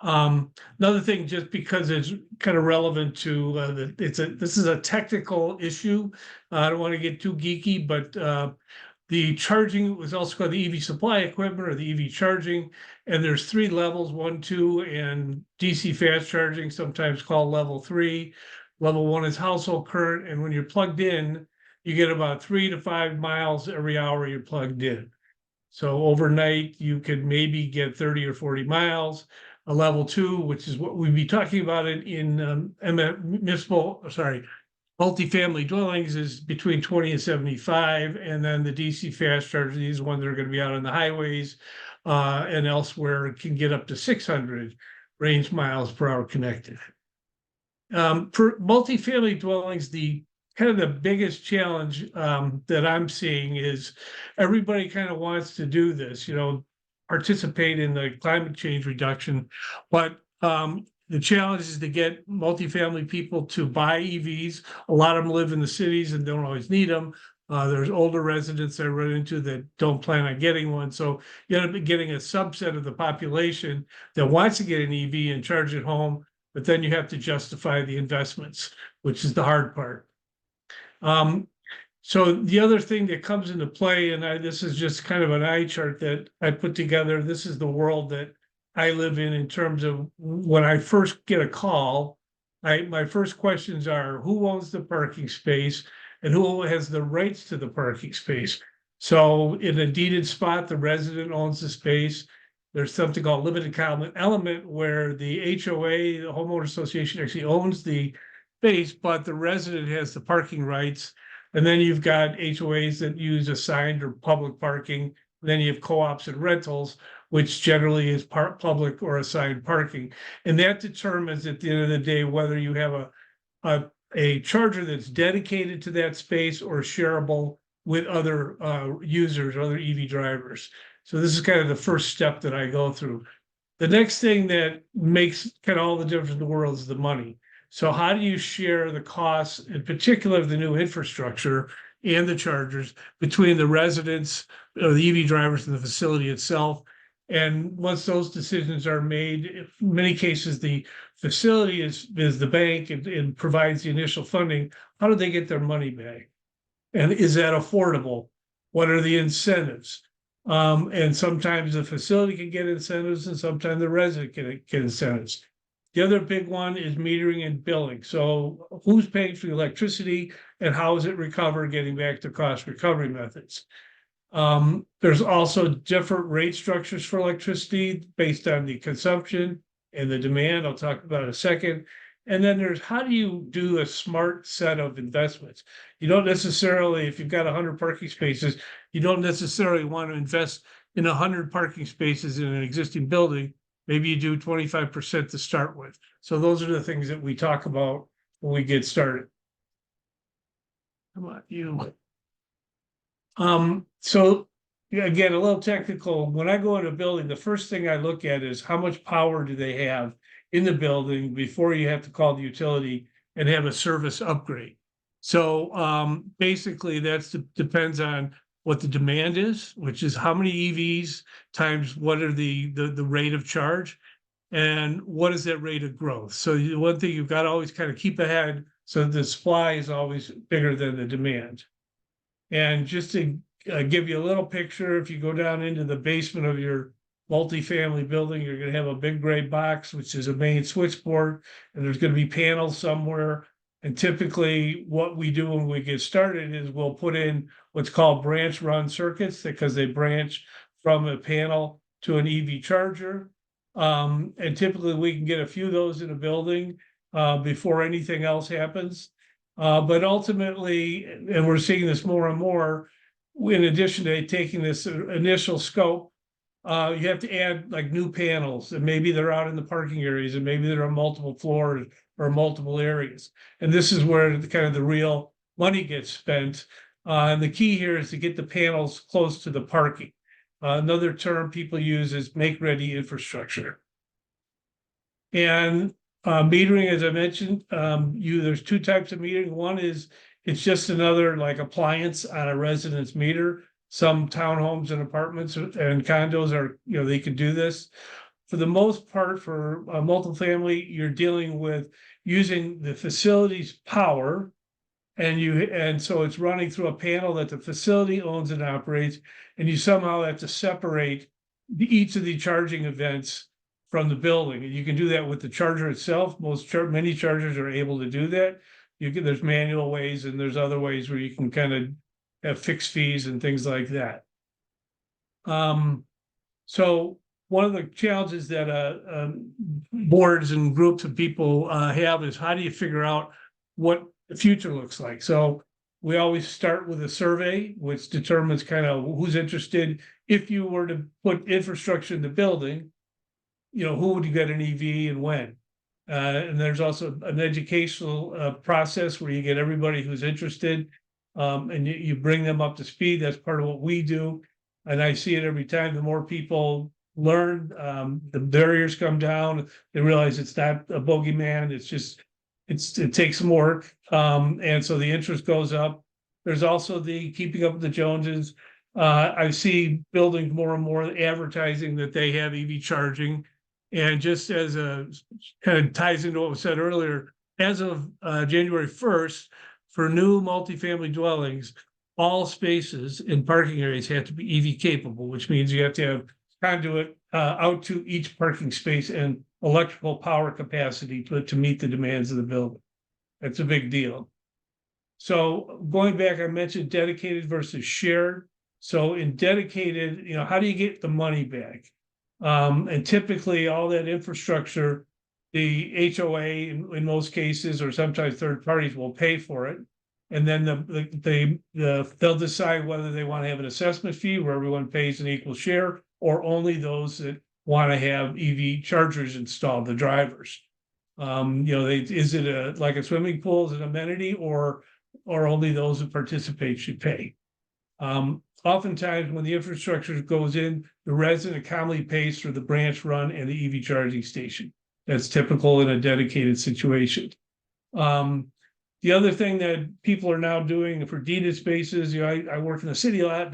Another thing, just because it's kind of relevant to, this is a technical issue. I don't want to get too geeky, but the charging was also called the EV supply equipment or the EV charging. And there's 3 levels, 1, 2, and DC fast charging, sometimes called level 3. Level 1 is household current. And when you're plugged in, you get about 3 to 5 miles every hour you're plugged in. So overnight, you could maybe get 30 or 40 miles. A level 2, which is what we'd be talking about in multifamily dwellings, is between 20 and 75. And then the DC fast chargers, these ones that are going to be out on the highways and elsewhere, can get up to 600 range miles per hour connected. For multifamily dwellings, the kind of the biggest challenge that I'm seeing is everybody kind of wants to do this, participate in the climate change reduction, but the challenge is to get multifamily people to buy EVs. A lot of them live in the cities and don't always need them. There's older residents I run into that don't plan on getting one. So you end up getting a subset of the population that wants to get an EV and charge at home, but then you have to justify the investments, which is the hard part. So the other thing that comes into play, and this is just kind of an eye chart that I put together. This is the world that I live in terms of when I first get a call, my first questions are, who owns the parking space and who has the rights to the parking space? So in a deeded spot, the resident owns the space. There's something called limited common element where the HOA, the homeowner association, actually owns the space, but the resident has the parking rights. And then you've got HOAs that use assigned or public parking. Then you have co-ops and rentals, which generally is public or assigned parking. And that determines at the end of the day whether you have a charger that's dedicated to that space or shareable with other users, other EV drivers. So this is kind of the first step that I go through. The next thing that makes kind of all the difference in the world is the money. So how do you share the costs, in particular of the new infrastructure and the chargers, between the residents, or the EV drivers, and the facility itself? And once those decisions are made, in many cases, the facility is the bank and provides the initial funding. How do they get their money back? And is that affordable? What are the incentives? And sometimes the facility can get incentives and sometimes the resident can get incentives. The other big one is metering and billing. So who's paying for the electricity and how is it recovered, getting back to cost recovery methods? There's also different rate structures for electricity based on the consumption and the demand. I'll talk about in a second. And then there's how do you do a smart set of investments? You don't necessarily, if you've got 100 parking spaces, you don't necessarily want to invest in 100 parking spaces in an existing building. Maybe you do 25% to start with. So those are the things that we talk about when we get started. Come on, you. So again, a little technical. When I go in a building, the first thing I look at is how much power do they have in the building before you have to call the utility and have a service upgrade. So basically that depends on what the demand is, which is how many EVs times what are the rate of charge and what is that rate of growth. So one thing you've got to always kind of keep ahead, so the supply is always bigger than the demand. And just to give you a little picture, if you go down into the basement of your multifamily building, you're going to have a big gray box, which is a main switchboard, and there's going to be panels somewhere. And typically what we do when we get started is we'll put in what's called branch run circuits, because they branch from a panel to an EV charger. And typically we can get a few of those in a building before anything else happens. But ultimately, and we're seeing this more and more, in addition to taking this initial scope, you have to add like new panels, and maybe they're out in the parking areas, and maybe they're on multiple floors or multiple areas. And this is where the real money gets spent. And the key here is to get the panels close to the parking. Another term people use is make-ready infrastructure. And metering, as I mentioned, there's two types of metering. One is it's just another like appliance on a residence meter. Some townhomes and apartments and condos are, they can do this. For the most part, for multifamily, you're dealing with using the facility's power, and so it's running through a panel that the facility owns and operates, and you somehow have to separate each of the charging events from the building. And you can do that with the charger itself. Many chargers are able to do that. There's manual ways, and there's other ways where you can kind of have fixed fees and things like that. So one of the challenges that boards and groups of people have is how do you figure out what the future looks like? So we always start with a survey, which determines kind of who's interested. If you were to put infrastructure in the building, who would you get an EV and when? And there's also an educational process where you get everybody who's interested. And you bring them up to speed. That's part of what we do. And I see it every time. The more people learn, the barriers come down. They realize it's not a bogeyman. It's just, it takes some work. And so the interest goes up. There's also the keeping up with the Joneses. I see buildings more and more advertising that they have EV charging. And just as a kind of ties into what was said earlier, as of January 1st, for new multifamily dwellings, all spaces in parking areas have to be EV capable, which means you have to have conduit out to each parking space and electrical power capacity to meet the demands of the building. That's a big deal. So going back, I mentioned dedicated versus shared. So in dedicated, how do you get the money back? And typically all that infrastructure, the HOA in most cases, or sometimes third parties will pay for it. And then they'll decide whether they want to have an assessment fee where everyone pays an equal share, or only those that want to have EV chargers installed, the drivers. Is it like a swimming pool as an amenity, or only those who participate should pay? Oftentimes when the infrastructure goes in, the resident commonly pays for the branch run and the EV charging station. That's typical in a dedicated situation. The other thing that people are now doing for deeded spaces, I work in the city a lot.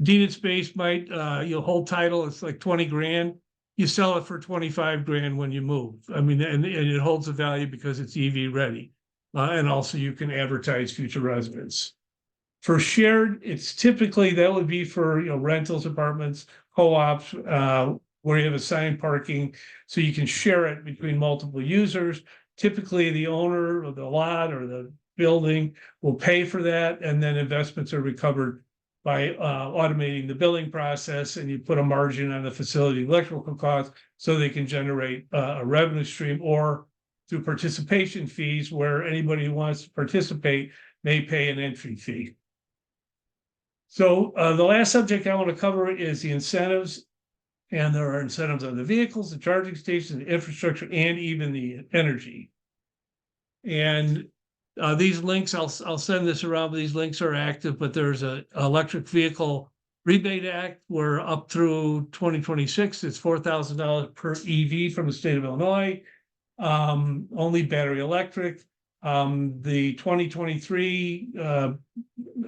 Deeded space might, you'll hold title, it's like 20 grand. You sell it for 25 grand when you move. I mean, and it holds a value because it's EV ready. And also you can advertise future residents. For shared, it's typically, that would be for, rentals, apartments, co-ops, where you have assigned parking, so you can share it between multiple users. Typically, the owner of the lot or the building will pay for that, and then investments are recovered by automating the billing process, and you put a margin on the facility electrical costs so they can generate a revenue stream, or through participation fees where anybody who wants to participate may pay an entry fee. So the last subject I want to cover is the incentives. And there are incentives on the vehicles, the charging stations, the infrastructure, and even the energy. And these links, I'll send this around, but these links are active, but there's an electric vehicle rebate act where up through 2026, it's $4,000 per EV from the state of Illinois, only battery electric. The 2023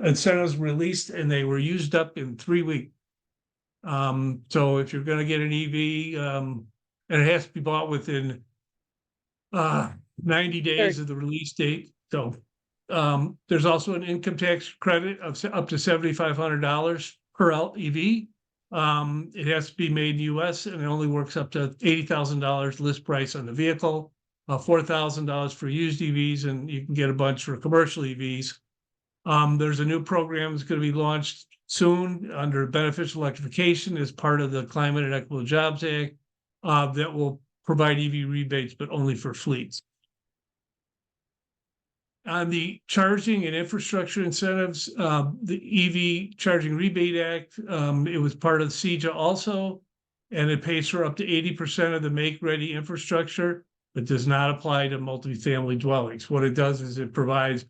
incentives released, and they were used up in 3 weeks. So if you're going to get an EV, and it has to be bought within 90 days of the release date. So there's also an income tax credit of up to $7,500 per EV. It has to be made in the US, and it only works up to $80,000 list price on the vehicle, $4,000 for used EVs, and you can get a bunch for commercial EVs. There's a new program that's going to be launched soon under beneficial electrification as part of the Climate and Equitable Jobs Act that will provide EV rebates, but only for fleets. On the charging and infrastructure incentives, the EV Charging Rebate Act, it was part of CEJA also, and it pays for up to 80% of the make-ready infrastructure, but does not apply to multifamily dwellings. What it does is it provides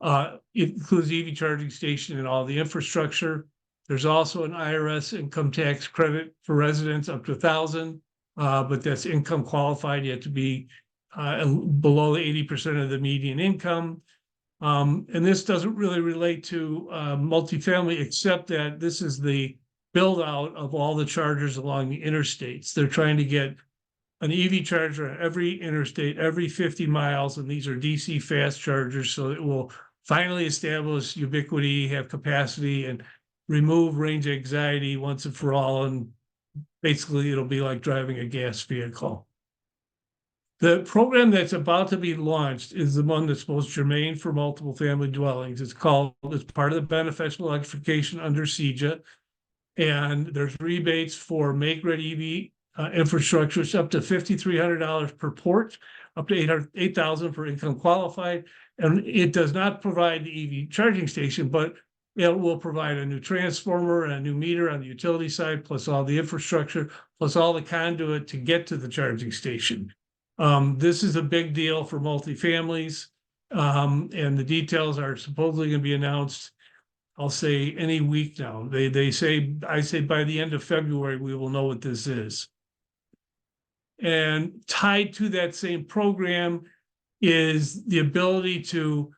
it includes EV charging station and all the infrastructure. There's also an IRS income tax credit for residents up to $1,000, but that's income qualified. You have to be below 80% of the median income. And this doesn't really relate to multifamily, except that this is the build out of all the chargers along the interstates. They're trying to get an EV charger on every interstate, every 50 miles, and these are DC fast chargers, so it will finally establish ubiquity, have capacity, and remove range anxiety once and for all. And basically, it'll be like driving a gas vehicle. The program that's about to be launched is the one that's most germane for multiple family dwellings. It's part of the beneficial electrification under CEJA. And there's rebates for make-ready EV infrastructure. It's up to $5,300 per port, up to $8,000 for income qualified. And it does not provide the EV charging station, but it will provide a new transformer and a new meter on the utility side, plus all the infrastructure, plus all the conduit to get to the charging station. This is a big deal for multifamilies, and the details are supposedly going to be announced, I'll say, any week now. I say by the end of February, we will know what this is. And tied to that same program is the ability to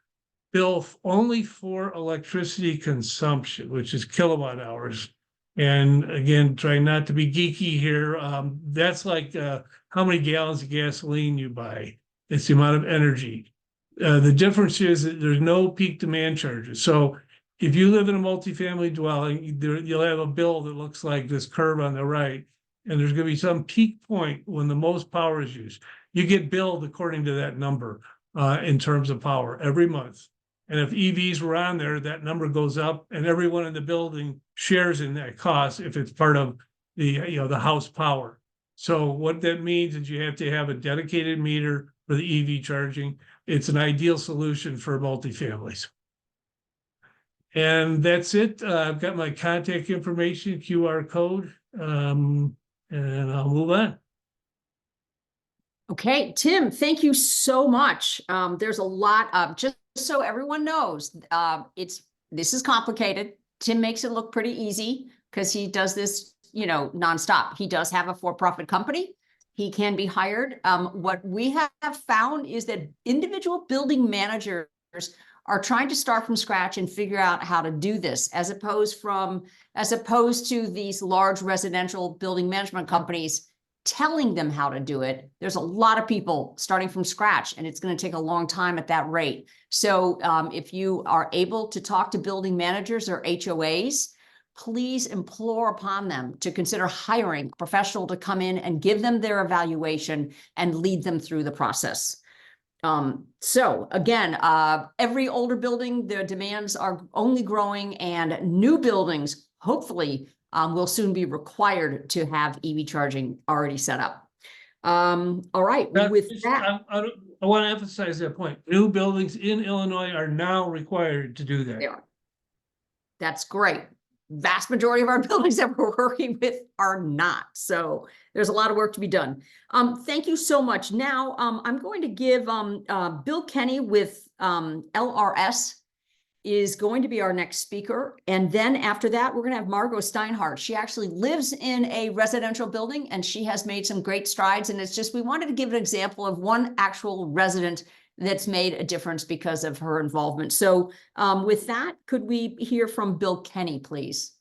bill only for electricity consumption, which is kilowatt hours. And again, trying not to be geeky here, that's like how many gallons of gasoline you buy. It's the amount of energy. The difference is that there's no peak demand charges. So if you live in a multifamily dwelling, you'll have a bill that looks like this curve on the right, and there's going to be some peak point when the most power is used. You get billed according to that number in terms of power every month. And if EVs were on there, that number goes up, and everyone in the building shares in that cost if it's part of the house power. So what that means is you have to have a dedicated meter for the EV charging. It's an ideal solution for multifamilies. And that's it. I've got my contact information, QR code, and I'll move on. Okay, Tim, thank you so much. There's a lot of, just so everyone knows, this is complicated. Tim makes it look pretty easy because he does this, nonstop. He does have a for-profit company. He can be hired. What we have found is that individual building managers are trying to start from scratch and figure out how to do this, as opposed to these large residential building management companies telling them how to do it. There's a lot of people starting from scratch, and it's going to take a long time at that rate. So if you are able to talk to building managers or HOAs, please implore upon them to consider hiring a professional to come in and give them their evaluation and lead them through the process. So again, every older building, their demands are only growing, and new buildings, hopefully, will soon be required to have EV charging already set up. All right, with that. I want to emphasize that point. New buildings in Illinois are now required to do that. They are. That's great. Vast majority of our buildings that we're working with are not. So there's a lot of work to be done. Thank you so much. Now, I'm going to give Bill Kenney with LRS is going to be our next speaker. And then after that, we're going to have Margot Steinhart. She actually lives in a residential building, and she has made some great strides. And it's just, we wanted to give an example of one actual resident that's made a difference because of her involvement. So with that, could we hear from Bill Kenney, please?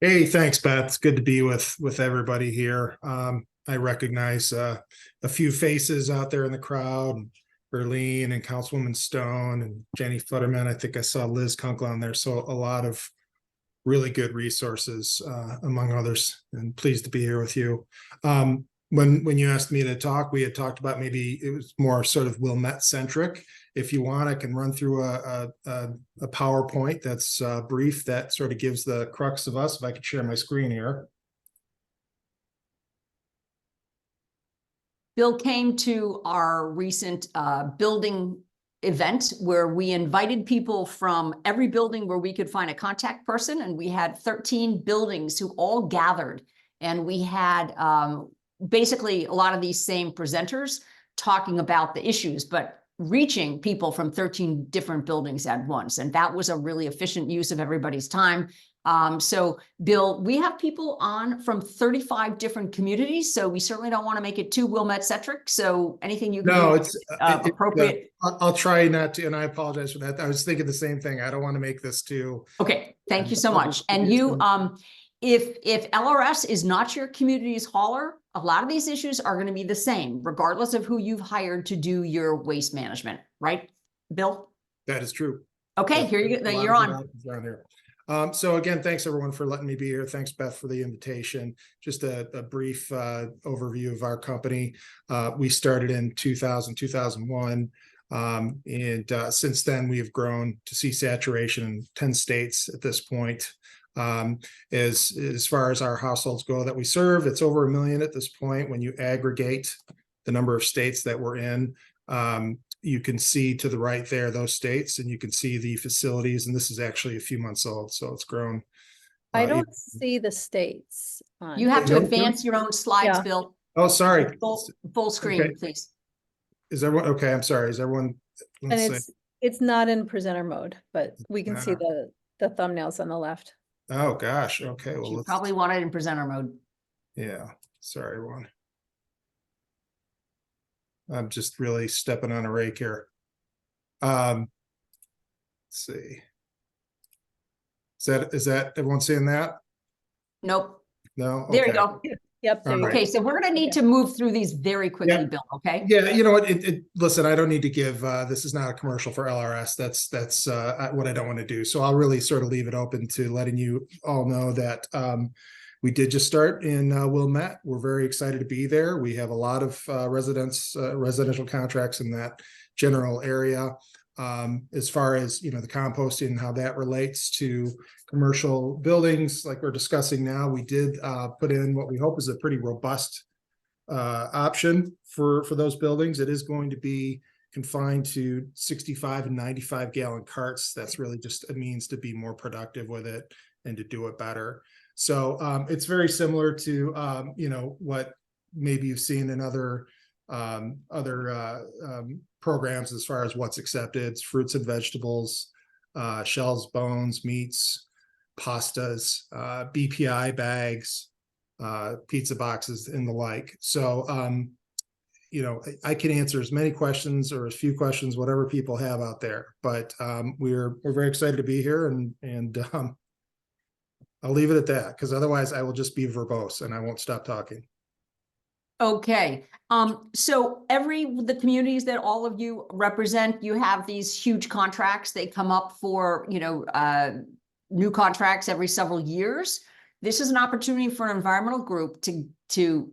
Hey, thanks, Beth. It's good to be with everybody here. I recognize a few faces out there in the crowd. Erlene and Councilwoman Stone and Jenny Futterman. I think I saw Liz Kunkel on there. So a lot of really good resources, among others, and pleased to be here with you. When you asked me to talk, we had talked about maybe it was more sort of Wilmette centric. If you want, I can run through a PowerPoint that's brief that sort of gives the crux of us. If I could share my screen here. Bill came to our recent building event where we invited people from every building where we could find a contact person. And we had 13 buildings who all gathered. And we had basically a lot of these same presenters talking about the issues, but reaching people from 13 different buildings at once. And that was a really efficient use of everybody's time. So Bill, we have people on from 35 different communities, so we certainly don't want to make it too Wilmette centric. So anything you can do it's appropriate. I'll try not to, and I apologize for that. I was thinking the same thing. I don't want to make this too. Okay, thank you so much. And you, if LRS is not your community's hauler, a lot of these issues are going to be the same, regardless of who you've hired to do your waste management, right, Bill? That is true. Okay, here you go. You're on. So again, thanks everyone for letting me be here. Thanks, Beth, for the invitation. Just a brief overview of our company. We started in 2001. And since then, we have grown to see saturation in 10 states at this point. As far as our households go that we serve, it's over 1 million at this point. When you aggregate the number of states that we're in, you can see to the right there, those states, and you can see the facilities. And this is actually a few months old, so it's grown. I don't see the states. You have to advance your own slides, Bill. Oh, sorry. Full screen, okay. Please. Is everyone okay? I'm sorry. Is everyone? And it's not in presenter mode, but we can see the thumbnails on the left. Oh gosh. Okay. Well, you probably want it in presenter mode. Yeah. Sorry, everyone. I'm just really stepping on a rake here. Let's see. Is that everyone seeing that? Nope. No. There okay. you go. Yep. Okay, so we're going to need to move through these very quickly, Bill. Okay. Yeah, you know what? Listen, I don't need to give. This is not a commercial for LRS. That's what I don't want to do. So I'll really sort of leave it open to letting you all know that we did just start in Wilmette. We're very excited to be there. We have a lot of residential contracts in that general area. As far as, the composting and how that relates to commercial buildings, like we're discussing now, we did put in what we hope is a pretty robust option for those buildings. It is going to be confined to 65 and 95 gallon carts. That's really just a means to be more productive with it and to do it better. So it's very similar to what maybe you've seen in other programs as far as what's accepted. It's fruits and vegetables, shells, bones, meats, pastas, BPI bags, pizza boxes, and the like. So I can answer as many questions or as few questions, whatever people have out there. But we're very excited to be here, and I'll leave it at that, because otherwise I will just be verbose and I won't stop talking. Okay. So the communities that all of you represent, you have these huge contracts. They come up for, new contracts every several years. This is an opportunity for an environmental group to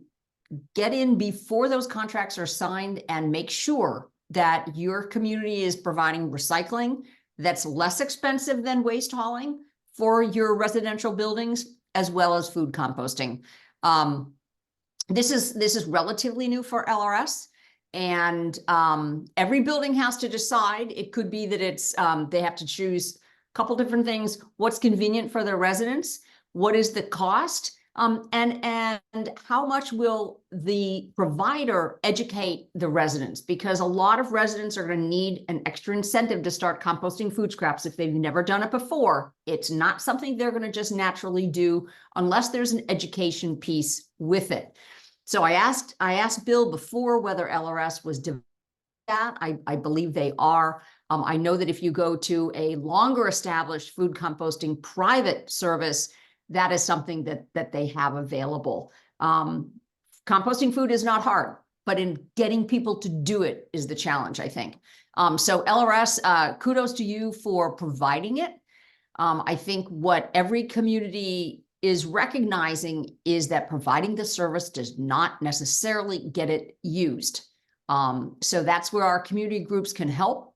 get in before those contracts are signed and make sure that your community is providing recycling that's less expensive than waste hauling for your residential buildings, as well as food composting. This is relatively new for LRS, and every building has to decide. It could be that they have to choose a couple different things. What's convenient for their residents? What is the cost? And how much will the provider educate the residents? Because a lot of residents are going to need an extra incentive to start composting food scraps if they've never done it before. It's not something they're going to just naturally do unless there's an education piece with it. So I asked Bill before whether LRS was doing that. I believe they are. I know that if you go to a longer established food composting private service, that is something that they have available. Composting food is not hard, but in getting people to do it is the challenge, I think. So LRS, kudos to you for providing it. I think what every community is recognizing is that providing the service does not necessarily get it used. So that's where our community groups can help,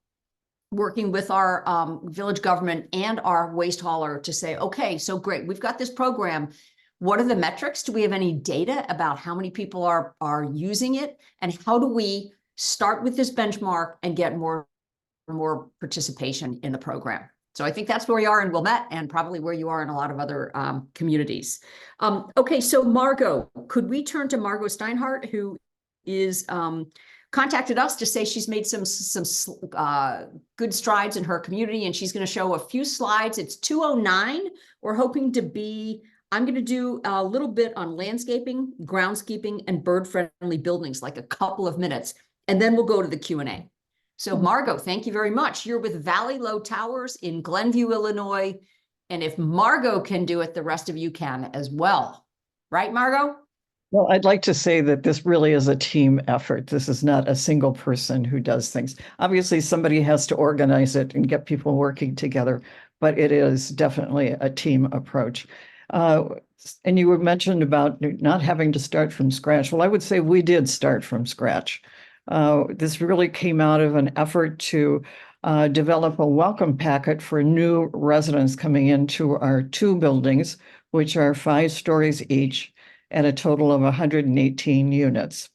working with our village government and our waste hauler to say, okay, so great, we've got this program. What are the metrics? Do we have any data about how many people are using it? And how do we start with this benchmark and get more participation in the program? So I think that's where we are in Wilmette, and probably where you are in a lot of other communities. Okay, so Margot, could we turn to Margot Steinhart, who is contacted us to say she's made some good strides in her community, and she's going to show a few slides. It's 2:09. We're hoping to be, I'm going to do a little bit on landscaping, groundskeeping, and bird-friendly buildings, like a couple of minutes, and then we'll go to the Q&A. So Margot, thank you very much. You're with Valley Low Towers in Glenview, Illinois. And if Margot can do it, the rest of you can as well. Right, Margot? Well, I'd like to say that this really is a team effort. This is not a single person who does things. Obviously, somebody has to organize it and get people working together, but it is definitely a team approach. And you were mentioned about not having to start from scratch. Well, I would say we did start from scratch. This really came out of an effort to develop a welcome packet for new residents coming into our two buildings, which are 5 stories each, at a total of 118 units.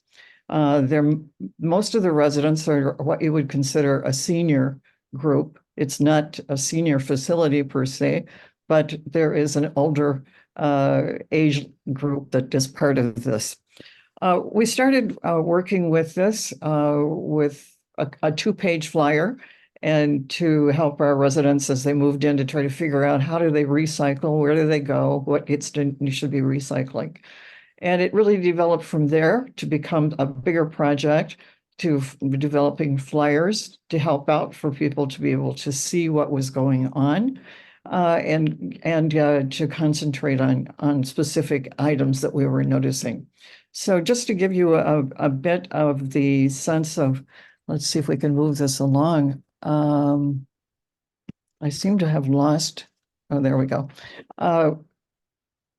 Most of the residents are what you would consider a senior group. It's not a senior facility per se, but there is an older age group that is part of this. We started working with this with a 2-page flyer, and to help our residents as they moved in to try to figure out how do they recycle, where do they go, what you should be recycling. And it really developed from there to become a bigger project, to developing flyers to help out for people to be able to see what was going on, and to concentrate on specific items that we were noticing. So just to give you a bit of the sense of, let's see if we can move this along. I seem to have lost, oh, there we go.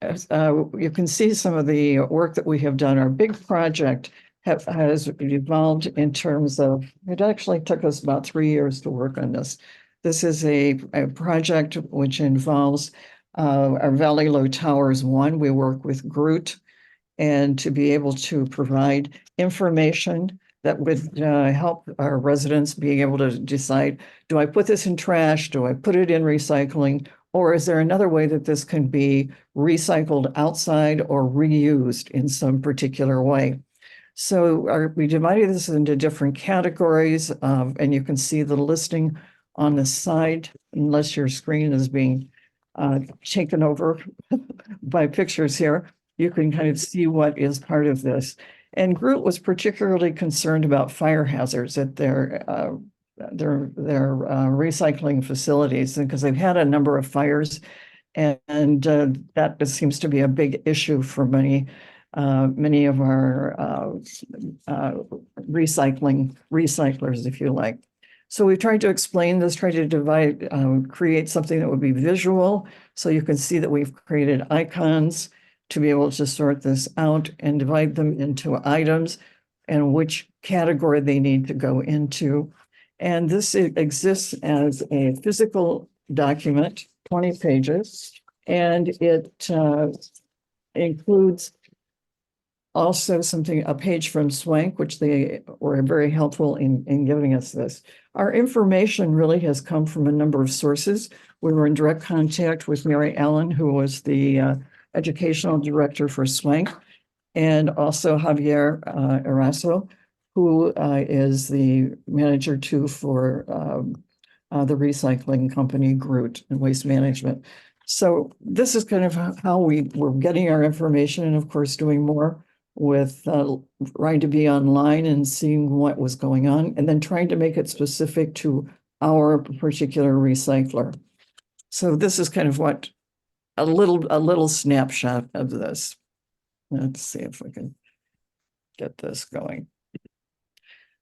You can see some of the work that we have done. Our big project has evolved in terms of, it actually took us about 3 years to work on this. This is a project which involves our Valley Low Towers 1. We work with Groot, and to be able to provide information that would help our residents being able to decide, do I put this in trash? Do I put it in recycling? Or is there another way that this can be recycled outside or reused in some particular way? So we divided this into different categories, and you can see the listing on the side, unless your screen is being taken over by pictures here. You can kind of see what is part of this. And Groot was particularly concerned about fire hazards at their recycling facilities, because they've had a number of fires, and that seems to be a big issue for many of our recyclers, if you like. So we tried to explain this, tried to divide, create something that would be visual. So you can see that we've created icons to be able to sort this out and divide them into items and which category they need to go into. And this exists as a physical document, 20 pages, and it includes also a page from Swank, which they were very helpful in giving us this. Our information really has come from a number of sources. We were in direct contact with Mary Allen, who was the educational director for Swank, and also Javier Eraso, who is the manager too for the recycling company Groot and Waste Management. So this is kind of how we were getting our information, and of course doing more with trying to be online and seeing what was going on, and then trying to make it specific to our particular recycler. So this is kind of what a little snapshot of this. Let's see if we can get this going.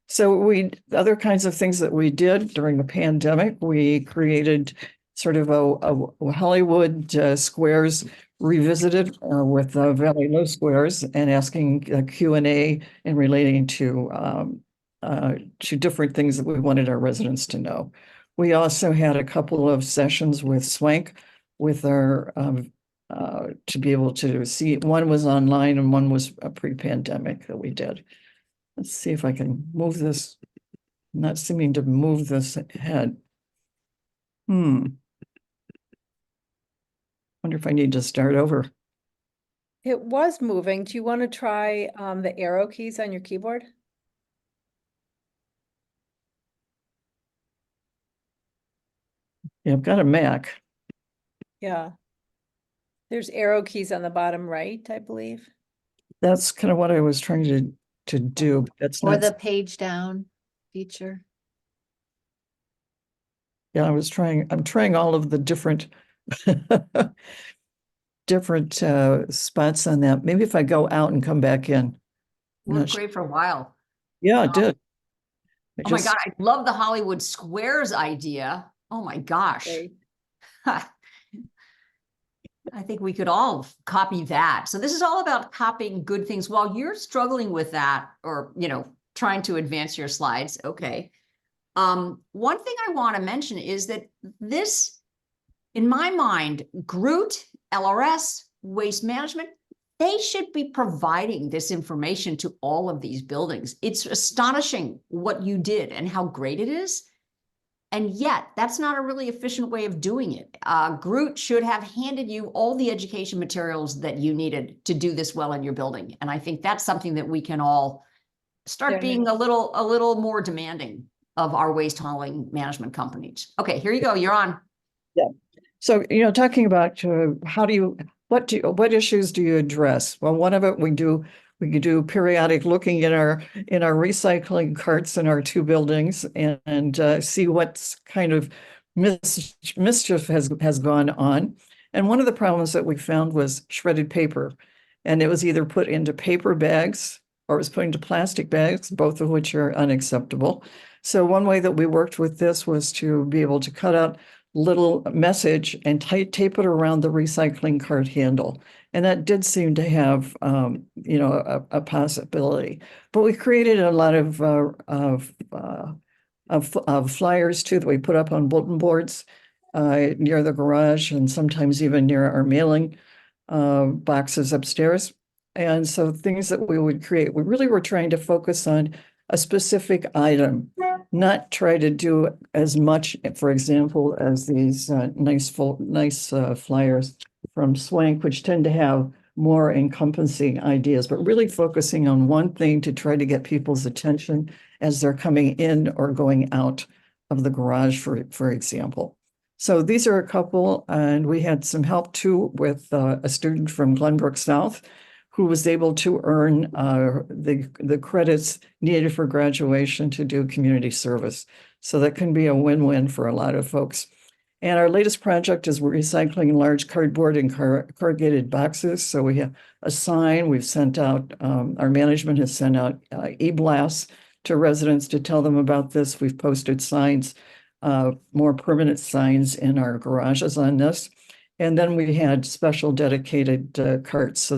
So other kinds of things that we did during the pandemic, we created sort of a Hollywood Squares revisited with Valley Low Squares, and asking a Q&A and relating to different things that we wanted our residents to know. We also had a couple of sessions with Swank with our to be able to see, one was online and one was a pre-pandemic that we did. Let's see if I can move this. I'm not seeming to move this ahead. Wonder if I need to start over. It was moving. Do you want to try the arrow keys on your keyboard? Yeah, I've got a Mac. Yeah. There's arrow keys on the bottom right, I believe. That's kind of what I was trying to do. But that's Or not. the page down feature. Yeah, I'm trying all of the different spots on that. Maybe if I go out and come back in. Worked great for a while. Yeah, it did. Oh my God, I love the Hollywood Squares idea. Oh my gosh. I think we could all copy that. So this is all about copying good things while you're struggling with that, or, trying to advance your slides. Okay. One thing I want to mention is that this, in my mind, Groot, LRS, Waste Management, they should be providing this information to all of these buildings. It's astonishing what you did and how great it is. And yet, that's not a really efficient way of doing it. Groot should have handed you all the education materials that you needed to do this well in your building. And I think that's something that we can all start being a little more demanding of our waste hauling management companies. Okay, here you go. You're on. Yeah. So, talking about what issues do you address? Well, one of it we could do periodic looking in our recycling carts in our two buildings and see what kind of mischief has gone on. And one of the problems that we found was shredded paper, and it was either put into paper bags or it was put into plastic bags, both of which are unacceptable. So one way that we worked with this was to be able to cut out little message and tape it around the recycling cart handle. And that did seem to have, you know, a possibility. But we created a lot of flyers too that we put up on bulletin boards near the garage and sometimes even near our mailing boxes upstairs. And so things that we would create, we really were trying to focus on a specific item, not try to do as much, for example, as these nice flyers from Swank, which tend to have more encompassing ideas, but really focusing on one thing to try to get people's attention as they're coming in or going out of the garage, for example. So these are a couple, and we had some help too with a student from Glenbrook South who was able to earn the credits needed for graduation to do community service. So that can be a win-win for a lot of folks. And our latest project is we're recycling large cardboard and corrugated boxes. So we have a sign we've sent out, our management has sent out e-blasts to residents to tell them about this. We've posted signs, more permanent signs in our garages on this. And then we had special dedicated carts.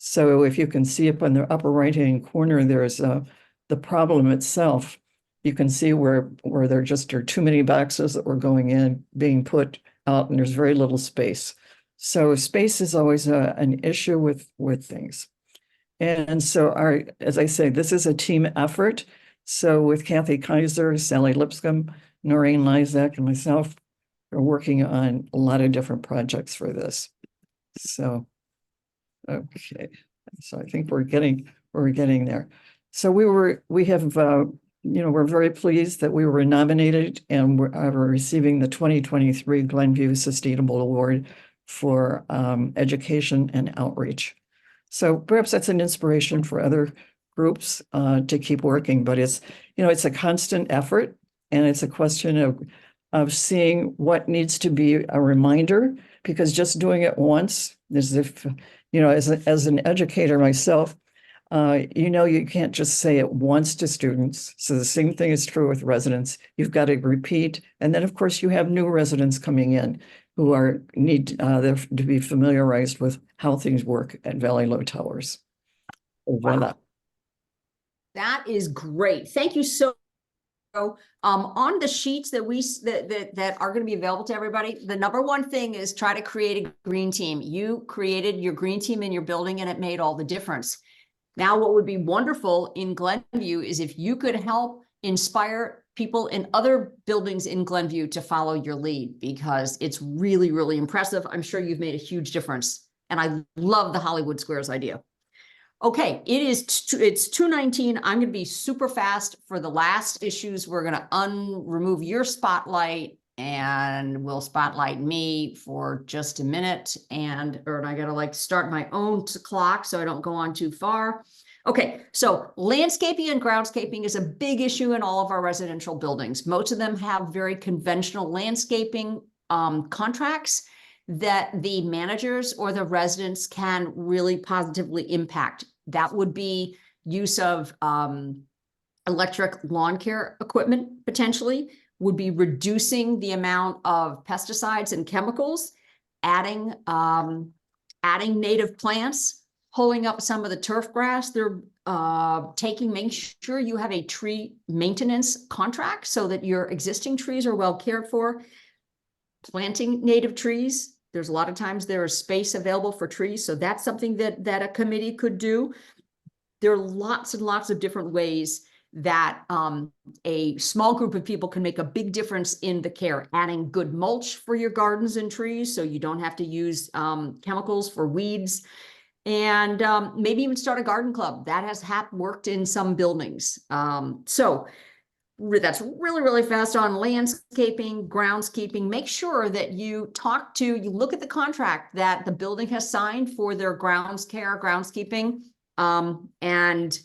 So if you can see up in the upper right-hand corner, there's the problem itself. You can see where there just are too many boxes that were going in, being put out, and there's very little space. So space is always an issue with things. And so as I say, this is a team effort. So with Kathy Kaiser, Sally Lipscomb, Noreen Lysak, and myself, we're working on a lot of different projects for this. So, okay. So I think we're getting there. So we have, you know, we're very pleased that we were nominated and we're receiving the 2023 Glenview Sustainable Award for education and outreach. So perhaps that's an inspiration for other groups to keep working, but it's, you know, it's a constant effort, and it's a question of seeing what needs to be a reminder, because just doing it once, as if, you know, as an educator myself, you know, you can't just say it once to students. So the same thing is true with residents. You've got to repeat. And then, of course, you have new residents coming in who need to be familiarized with how things work at Valley Low Towers. Voila. That is great. Thank you so much. On the sheets that that are going to be available to everybody, the number one thing is try to create a green team. You created your green team in your building, and it made all the difference. Now, what would be wonderful in Glenview is if you could help inspire people in other buildings in Glenview to follow your lead, because it's really, really impressive. I'm sure you've made a huge difference. And I love the Hollywood Squares idea. Okay, it's 2:19. I'm going to be super fast for the last issues. We're going to remove your spotlight, and we'll spotlight me for just a minute. And I got to start my own clock so I don't go on too far. Okay, so landscaping and groundscaping is a big issue in all of our residential buildings. Most of them have very conventional landscaping contracts that the managers or the residents can really positively impact. That would be use of electric lawn care equipment, potentially, would be reducing the amount of pesticides and chemicals, adding native plants, pulling up some of the turf grass. They're making sure you have a tree maintenance contract so that your existing trees are well cared for, planting native trees. There's a lot of times there is space available for trees. So that's something that a committee could do. There are lots and lots of different ways that a small group of people can make a big difference in the care. Adding good mulch for your gardens and trees so you don't have to use chemicals for weeds. And maybe even start a garden club. That has worked in some buildings. So that's really, really fast on landscaping, groundskeeping. Make sure that you look at the contract that the building has signed for their groundskeeping. And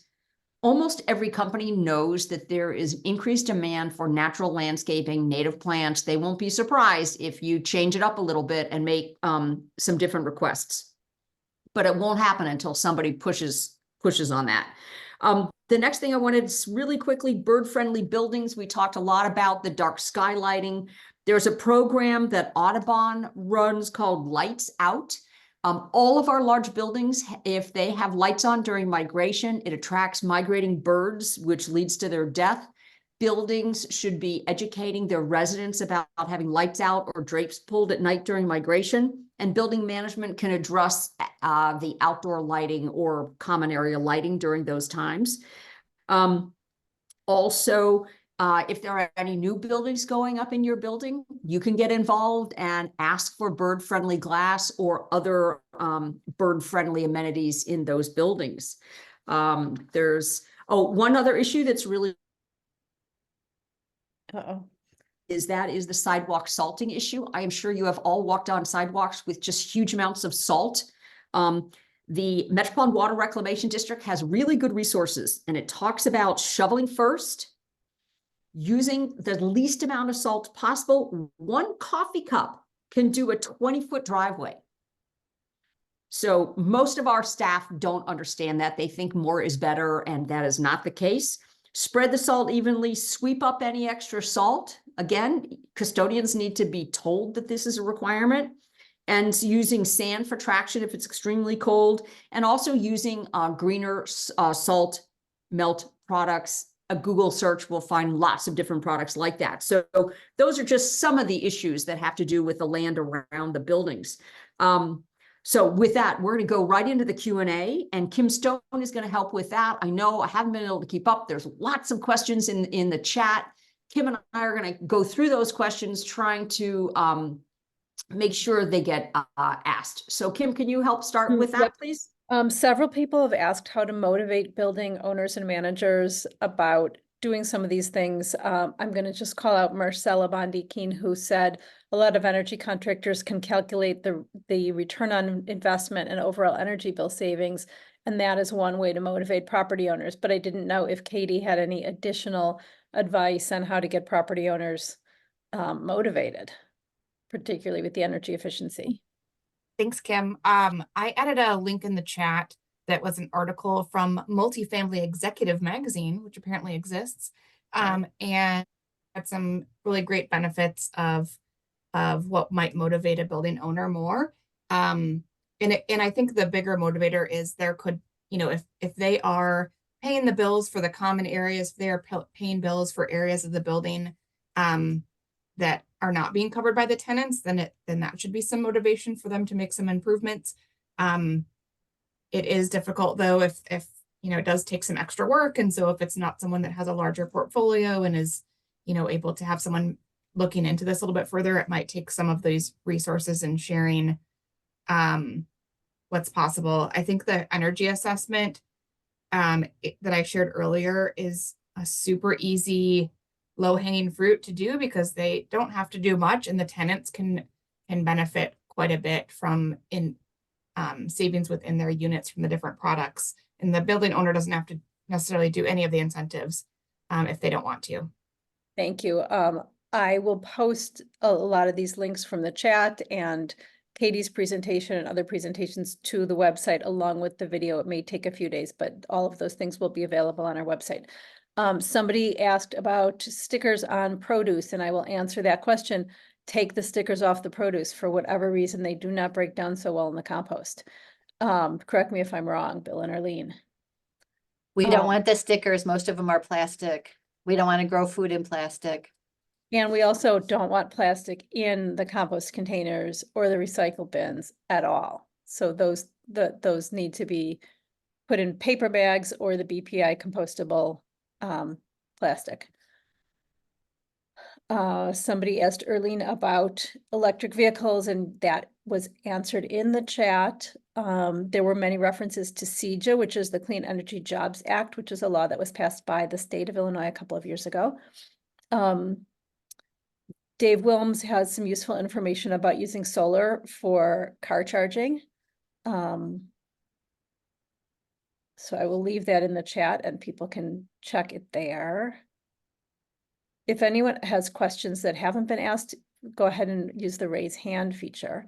almost every company knows that there is increased demand for natural landscaping, native plants. They won't be surprised if you change it up a little bit and make some different requests. But it won't happen until somebody pushes on that. The next thing I wanted is really quickly, bird-friendly buildings. We talked a lot about the dark sky lighting. There's a program that Audubon runs called Lights Out. All of our large buildings, if they have lights on during migration, it attracts migrating birds, which leads to their death. Buildings should be educating their residents about having lights out or drapes pulled at night during migration. And building management can address the outdoor lighting or common area lighting during those times. Also, if there are any new buildings going up in your building, you can get involved and ask for bird-friendly glass or other bird-friendly amenities in those buildings. There's one other issue that's really is the sidewalk salting issue. I am sure you have all walked on sidewalks with just huge amounts of salt. The Metropolitan Water Reclamation District has really good resources, and it talks about shoveling first, using the least amount of salt possible. One coffee cup can do a 20-foot driveway. So most of our staff don't understand that. They think more is better, and that is not the case. Spread the salt evenly, sweep up any extra salt. Again, custodians need to be told that this is a requirement. And using sand for traction if it's extremely cold, and also using greener salt melt products. A Google search will find lots of different products like that. So those are just some of the issues that have to do with the land around the buildings. So with that, we're going to go right into the Q&A, and Kim Stone is going to help with that. I know I haven't been able to keep up. There's lots of questions in the chat. Kim and I are going to go through those questions, trying to make sure they get asked. So Kim, can you help start with that, please? Several people have asked how to motivate building owners and managers about doing some of these things. I'm going to just call out Marcella Bondi-Keen, who said a lot of energy contractors can calculate the return on investment and overall energy bill savings, and that is one way to motivate property owners. But I didn't know if Katie had any additional advice on how to get property owners motivated, particularly with the energy efficiency. Thanks, Kim. I added a link in the chat that was an article from Multifamily Executive Magazine, which apparently exists, and had some really great benefits of what might motivate a building owner more. And I think the bigger motivator is there could, if they are paying the bills for the common areas, if they are paying bills for areas of the building that are not being covered by the tenants, then that should be some motivation for them to make some improvements. It is difficult though, if it does take some extra work. And so if it's not someone that has a larger portfolio and is, able to have someone looking into this a little bit further, it might take some of these resources and sharing what's possible. I think the energy assessment that I shared earlier is a super easy, low-hanging fruit to do, because they don't have to do much, and the tenants can benefit quite a bit from savings within their units from the different products. And the building owner doesn't have to necessarily do any of the incentives if they don't want to. Thank you. I will post a lot of these links from the chat and Katie's presentation and other presentations to the website along with the video. It may take a few days, but all of those things will be available on our website. Somebody asked about stickers on produce, and I will answer that question. Take the stickers off the produce. For whatever reason, they do not break down so well in the compost. Correct me if I'm wrong, Bill and Erlene. We don't want the stickers. Most of them are plastic. We don't want to grow food in plastic. And we also don't want plastic in the compost containers or the recycle bins at all. So those need to be put in paper bags or the BPI compostable plastic. Somebody asked Erlene about electric vehicles, and that was answered in the chat. There were many references to CEJA, which is the Clean Energy Jobs Act, which is a law that was passed by the state of Illinois a couple of years ago. Dave Wilms has some useful information about using solar for car charging. So I will leave that in the chat and people can check it there. If anyone has questions that haven't been asked, go ahead and use the raise hand feature.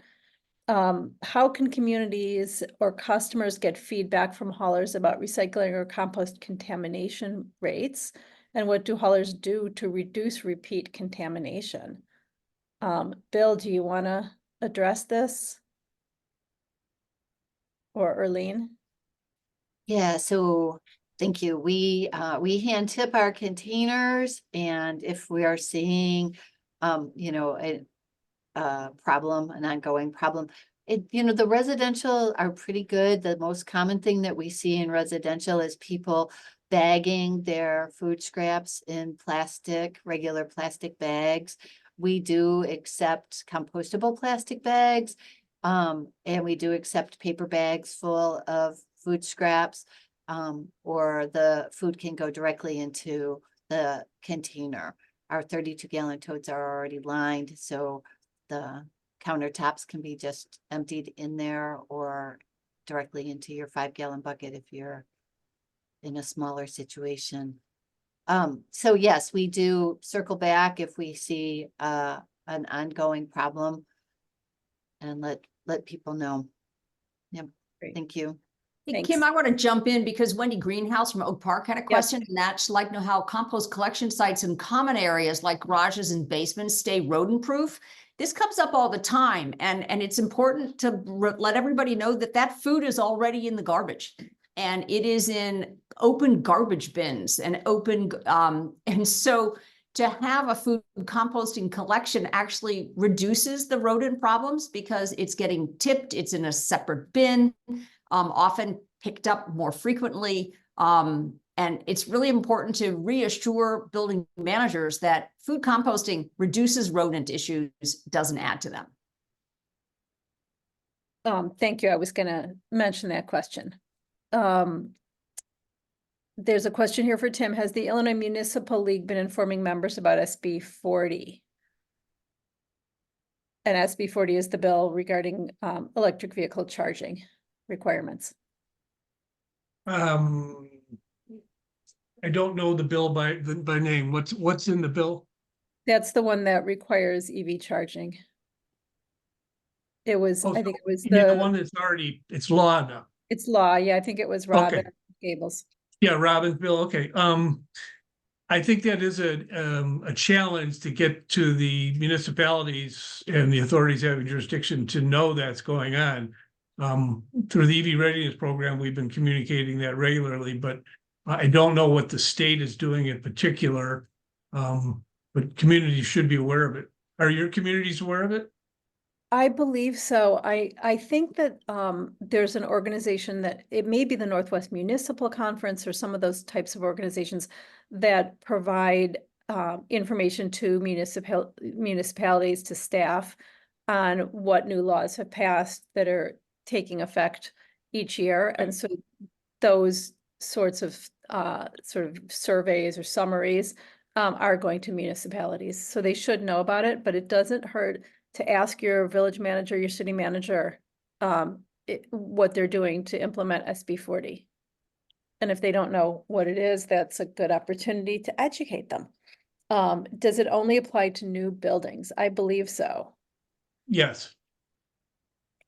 How can communities or customers get feedback from haulers about recycling or compost contamination rates? And what do haulers do to reduce repeat contamination? Bill, do you want to address this? Or Erlene? Yeah, so thank you. We hand tip our containers, and if we are seeing, you know, a problem, an ongoing problem, the residential are pretty good. The most common thing that we see in residential is people bagging their food scraps in regular plastic bags. We do accept compostable plastic bags. And we do accept paper bags full of food scraps, or the food can go directly into the container. Our 32-gallon totes are already lined, so the countertops can be just emptied in there or directly into your 5-gallon bucket if you're in a smaller situation. So yes, we do circle back if we see an ongoing problem and let people know. Yep. Great. Thank you. Hey, Thanks. Kim, I want to jump in because Wendy Greenhouse from Oak Park had a question, and that's like to know how compost collection sites in common areas like garages and basements stay rodent proof. This comes up all the time, and it's important to let everybody know that that food is already in the garbage, and it is in open garbage bins and open, and so to have a food composting collection actually reduces the rodent problems because it's getting tipped, it's in a separate bin, often picked up more frequently. And it's really important to reassure building managers that food composting reduces rodent issues, doesn't add to them. Thank you. I was gonna mention that question. There's a question here for Tim. Has the Illinois Municipal League been informing members about SB 40? And SB 40 is the bill regarding electric vehicle charging requirements. I don't know the bill by name. What's in the bill? That's the one that requires EV charging. It was, Oh, I think it was the one that's already, it's law now. it's law. Yeah, I think it was Robin Gables. Yeah, Robin's bill. Okay. I think that is a challenge to get to the municipalities and the authorities having jurisdiction to know that's going on. Through the EV readiness program, we've been communicating that regularly, but I don't know what the state is doing in particular. But communities should be aware of it. Are your communities aware of it? I believe so. I think that there's an organization that it may be the Northwest Municipal Conference or some of those types of organizations that provide information to municipalities, to staff on what new laws have passed that are taking effect each year. And so those sorts of sort of surveys or summaries are going to municipalities. So they should know about it, but it doesn't hurt to ask your village manager, your city manager, what they're doing to implement SB 40. And if they don't know what it is, that's a good opportunity to educate them. Does it only apply to new buildings? I believe so. Yes.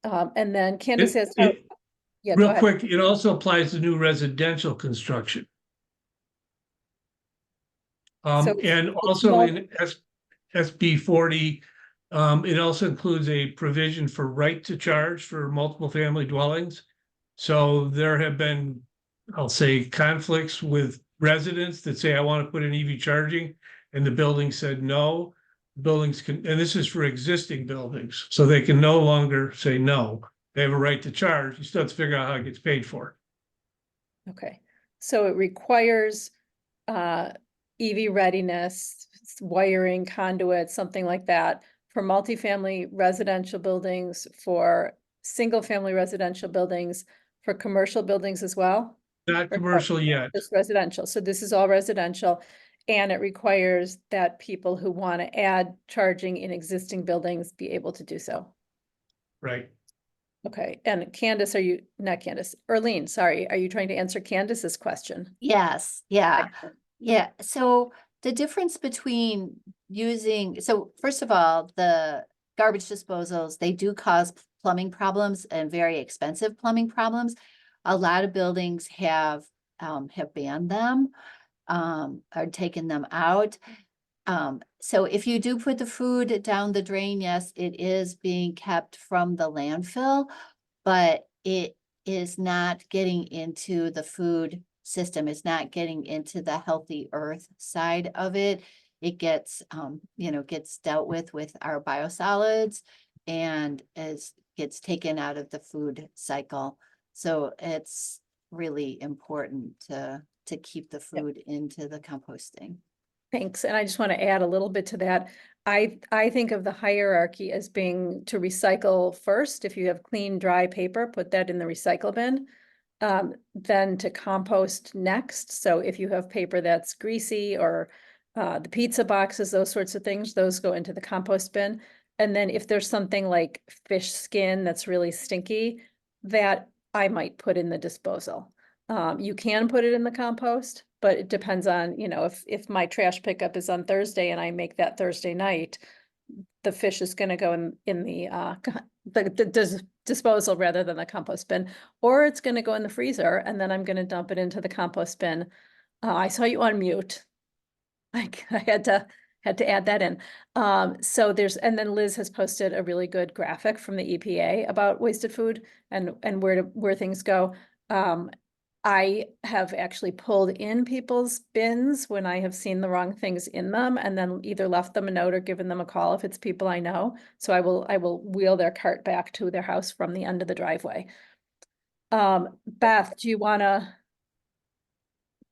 And then Candace says, yeah, real quick, it also applies to new residential construction. And also in SB 40, it also includes a provision for right to charge for multiple family dwellings. So there have been, I'll say, conflicts with residents that say, I want to put in EV charging, and the building said no. Buildings can, and this is for existing buildings, so they can no longer say no. They have a right to charge. You still have to figure out how it gets paid for. Okay, so it requires EV readiness, wiring, conduits, something like that, for multifamily residential buildings, for single-family residential buildings, for commercial buildings as well? Not commercial yet. Just residential. So this is all residential, and it requires that people who want to add charging in existing buildings be able to do so. Right. Okay, and Candace, not Candace, Erlene, sorry, are you trying to answer Candace's question? Yes, yeah. Yeah, so the difference between so first of all, the garbage disposals, they do cause plumbing problems and very expensive plumbing problems. A lot of buildings have banned them, or taken them out. So if you do put the food down the drain, yes, it is being kept from the landfill, but it is not getting into the food system. It's not getting into the healthy earth side of it. It gets, gets dealt with our biosolids and gets taken out of the food cycle. So it's really important to keep the food into the composting. Thanks. And I just want to add a little bit to that. I think of the hierarchy as being to recycle first. If you have clean, dry paper, put that in the recycle bin. Then to compost next. So if you have paper that's greasy or the pizza boxes, those sorts of things, those go into the compost bin. And then if there's something like fish skin that's really stinky, that I might put in the disposal. You can put it in the compost, but it depends on, if my trash pickup is on Thursday and I make that Thursday night, the fish is going to go in the disposal rather than the compost bin, or it's going to go in the freezer and then I'm going to dump it into the compost bin. I saw you on mute. I had to add that in. And then Liz has posted a really good graphic from the EPA about wasted food and where things go. I have actually pulled in people's bins when I have seen the wrong things in them and then either left them a note or given them a call if it's people I know. So I will wheel their cart back to their house from the end of the driveway. Beth, do you want to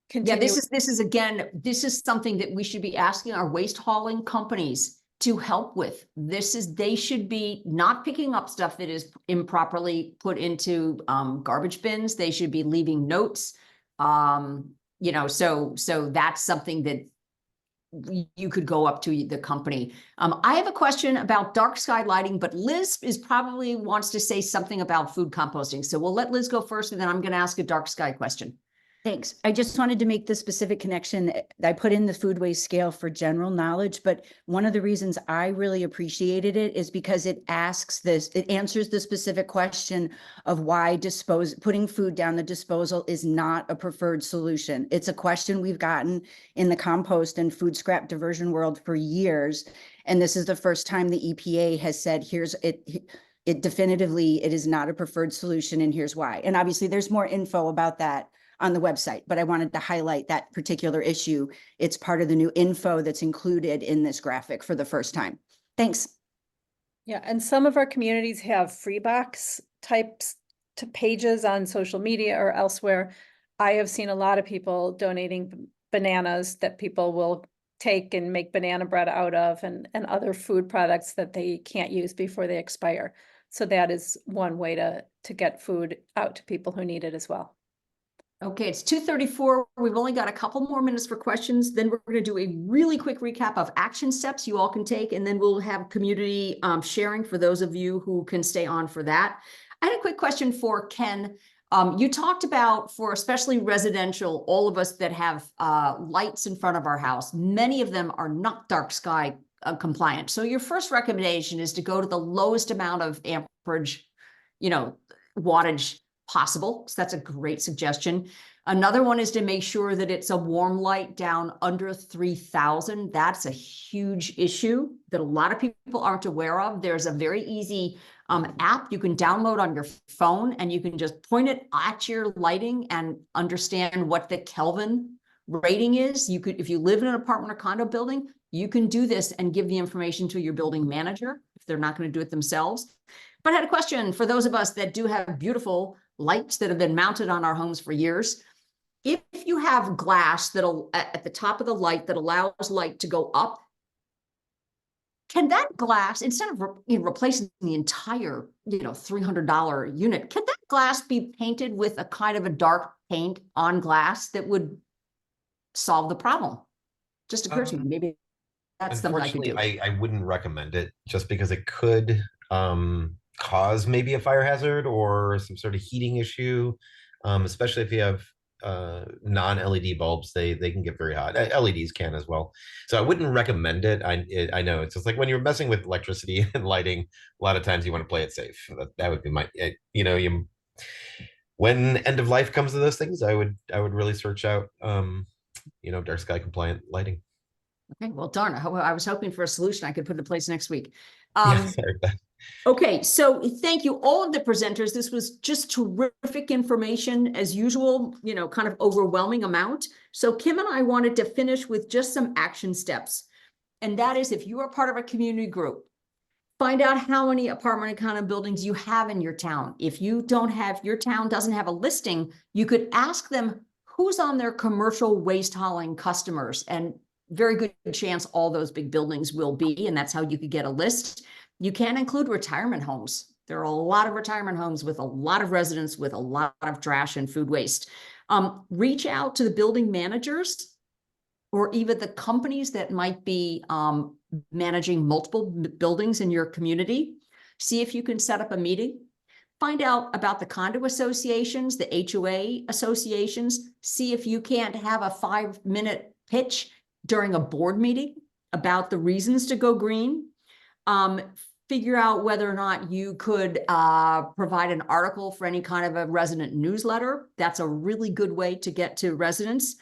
continue? Yeah, this is something that we should be asking our waste hauling companies to help with. They should be not picking up stuff that is improperly put into garbage bins. They should be leaving notes. So that's something that you could go up to the company. I have a question about dark sky lighting, but Liz probably wants to say something about food composting. So we'll let Liz go first, and then I'm going to ask a dark sky question. Thanks. I just wanted to make the specific connection. I put in the food waste scale for general knowledge, but one of the reasons I really appreciated it is because it answers the specific question of why putting food down the disposal is not a preferred solution. It's a question we've gotten in the compost and food scrap diversion world for years. And this is the first time the EPA has said, it definitively, it is not a preferred solution and here's why. And obviously there's more info about that on the website, but I wanted to highlight that particular issue. It's part of the new info that's included in this graphic for the first time. Thanks. Yeah, and some of our communities have free box types to pages on social media or elsewhere. I have seen a lot of people donating bananas that people will take and make banana bread out of and other food products that they can't use before they expire. So that is one way to get food out to people who need it as well. Okay, it's 2:34. We've only got a couple more minutes for questions. Then we're going to do a really quick recap of action steps you all can take, and then we'll have community sharing for those of you who can stay on for that. I had a quick question for Ken. You talked about, for especially residential, all of us that have lights in front of our house, many of them are not dark sky compliant. So your first recommendation is to go to the lowest amount of amperage, wattage possible. So that's a great suggestion. Another one is to make sure that it's a warm light down under 3,000. That's a huge issue that a lot of people aren't aware of. There's a very easy app you can download on your phone, and you can just point it at your lighting and understand what the Kelvin rating is. You could, if you live in an apartment or condo building, you can do this and give the information to your building manager if they're not going to do it themselves. But I had a question for those of us that do have beautiful lights that have been mounted on our homes for years. If you have glass that'll at the top of the light that allows light to go up, can that glass, instead of replacing the entire $300 unit, can that glass be painted with a kind of a dark paint on glass that would solve the problem? Just occurs to me, maybe that's something I could do. I wouldn't recommend it, just because it could cause maybe a fire hazard or some sort of heating issue, especially if you have non-LED bulbs. They can get very hot. LEDs can as well. So I wouldn't recommend it. I know it's just like when you're messing with electricity and lighting, a lot of times you want to play it safe. That would be my, when end of life comes to those things, I would really search out, dark sky compliant lighting. Okay, well, darn, I was hoping for a solution I could put in place next week. Yeah, sorry, Beth. Okay, so thank you, all of the presenters. This was just terrific information as usual, kind of overwhelming amount. So Kim and I wanted to finish with just some action steps. And that is, if you are part of a community group, find out how many apartment and condo buildings you have in your town. If you don't have, your town doesn't have a listing, you could ask them who's on their commercial waste hauling customers, and very good chance all those big buildings will be, and that's how you could get a list. You can include retirement homes. There are a lot of retirement homes with a lot of residents with a lot of trash and food waste. Reach out to the building managers or even the companies that might be managing multiple buildings in your community. See if you can set up a meeting. Find out about the condo associations, the HOA associations. See if you can't have a 5-minute pitch during a board meeting about the reasons to go green. Figure out whether or not you could provide an article for any kind of a resident newsletter. That's a really good way to get to residents.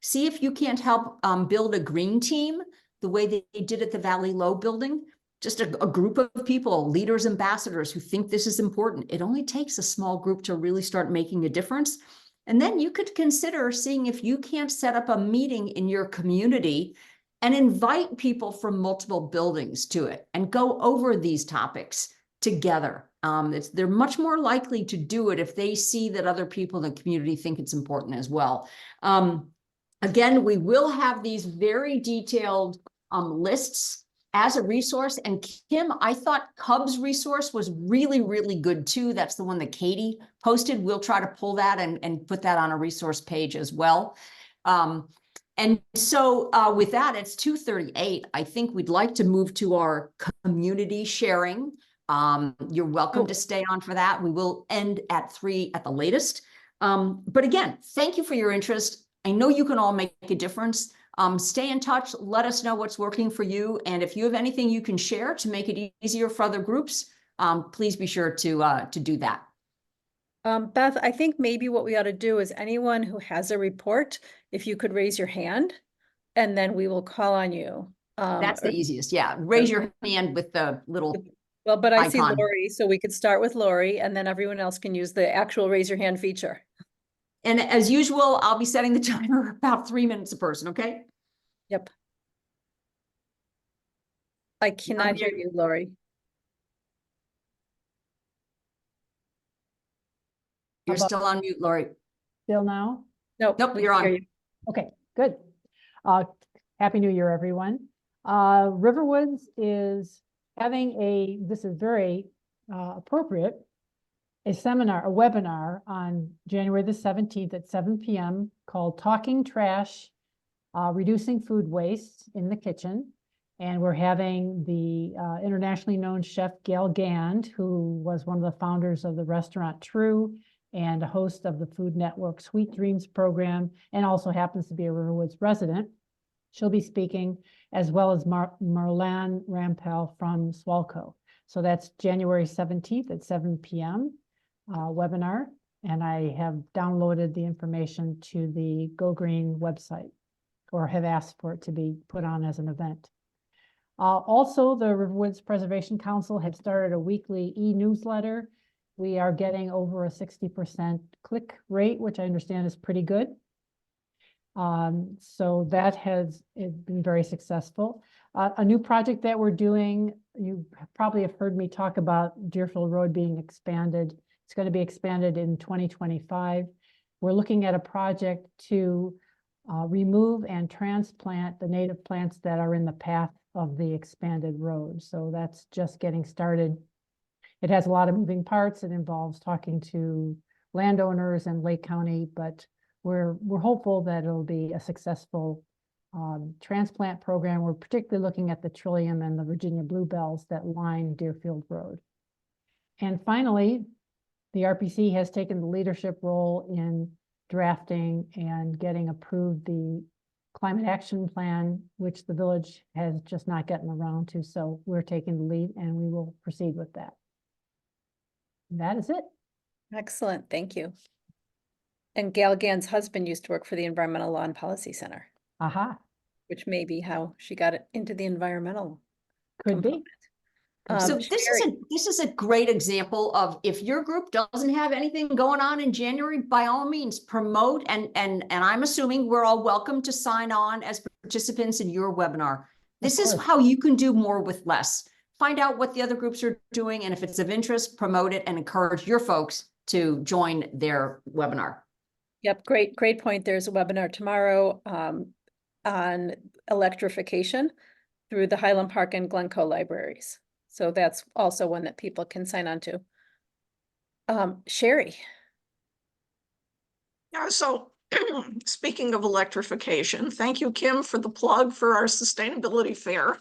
See if you can't help build a green team the way they did at the Valley Low building. Just a group of people, leaders, ambassadors who think this is important. It only takes a small group to really start making a difference. And then you could consider seeing if you can't set up a meeting in your community and invite people from multiple buildings to it and go over these topics together. They're much more likely to do it if they see that other people in the community think it's important as well. Again, we will have these very detailed lists as a resource. And Kim, I thought Cub's resource was really, really good too. That's the one that Katie posted. We'll try to pull that and put that on a resource page as well. And so with that, it's 2:38. I think we'd like to move to our community sharing. You're welcome to stay on for that. We will end at 3 at the latest. But again, thank you for your interest. I know you can all make a difference. Stay in touch. Let us know what's working for you. And if you have anything you can share to make it easier for other groups, please be sure to do that. Beth, I think maybe what we ought to do is anyone who has a report, if you could raise your hand, and then we will call on you. That's the easiest. Yeah. Raise your hand with the little Well, but I see icon. Lori, so we could start with Lori, and then everyone else can use the actual raise your hand feature. And as usual, I'll be setting the timer about 3 minutes a person, okay? Yep. I cannot hear you, Lori. You're still on mute, Lori. Still now? Nope, Nope, we you're can hear on. you. Okay, good. Happy New Year, everyone. Riverwoods is having this is very appropriate, a webinar on January the 17th at 7 p.m. called Talking Trash, Reducing Food Waste in the Kitchen. And we're having the internationally known chef Gail Gand, who was one of the founders of the restaurant True and a host of the Food Network Sweet Dreams program, and also happens to be a Riverwoods resident. She'll be speaking, as well as Marlene Rampel from Swalco. So that's January 17th at 7 p.m. Webinar. And I have downloaded the information to the Go Green website, or have asked for it to be put on as an event. Also, the Riverwoods Preservation Council had started a weekly e-newsletter. We are getting over a 60% click rate, which I understand is pretty good. So that has been very successful. A new project that we're doing, you probably have heard me talk about Deerfield Road being expanded. It's going to be expanded in 2025. We're looking at a project to remove and transplant the native plants that are in the path of the expanded road. So that's just getting started. It has a lot of moving parts. It involves talking to landowners and Lake County, but we're hopeful that it'll be a successful transplant program. We're particularly looking at the Trillium and the Virginia Bluebells that line Deerfield Road. And finally, the RPC has taken the leadership role in drafting and getting approved the climate action plan, which the village has just not gotten around to. So we're taking the lead and we will proceed with that. That is it. Excellent, thank you. And Gail Gann's husband used to work for the Environmental Law and Policy Center. Aha. which may be how she got it into the environmental. Could be. So Um, this is a great example of, if your group doesn't have anything going on in January, by all means promote, and I'm assuming we're all welcome to sign on as participants in your webinar. This is course. how you can do more with less. Find out what the other groups are doing, and if it's of interest, promote it and encourage your folks to join their webinar. Yep, great point. There's a webinar tomorrow on electrification through the Highland Park and Glencoe libraries. So that's also one that people can sign on to. Sherry. Yeah, so speaking of electrification, thank you, Kim, for the plug for our sustainability fair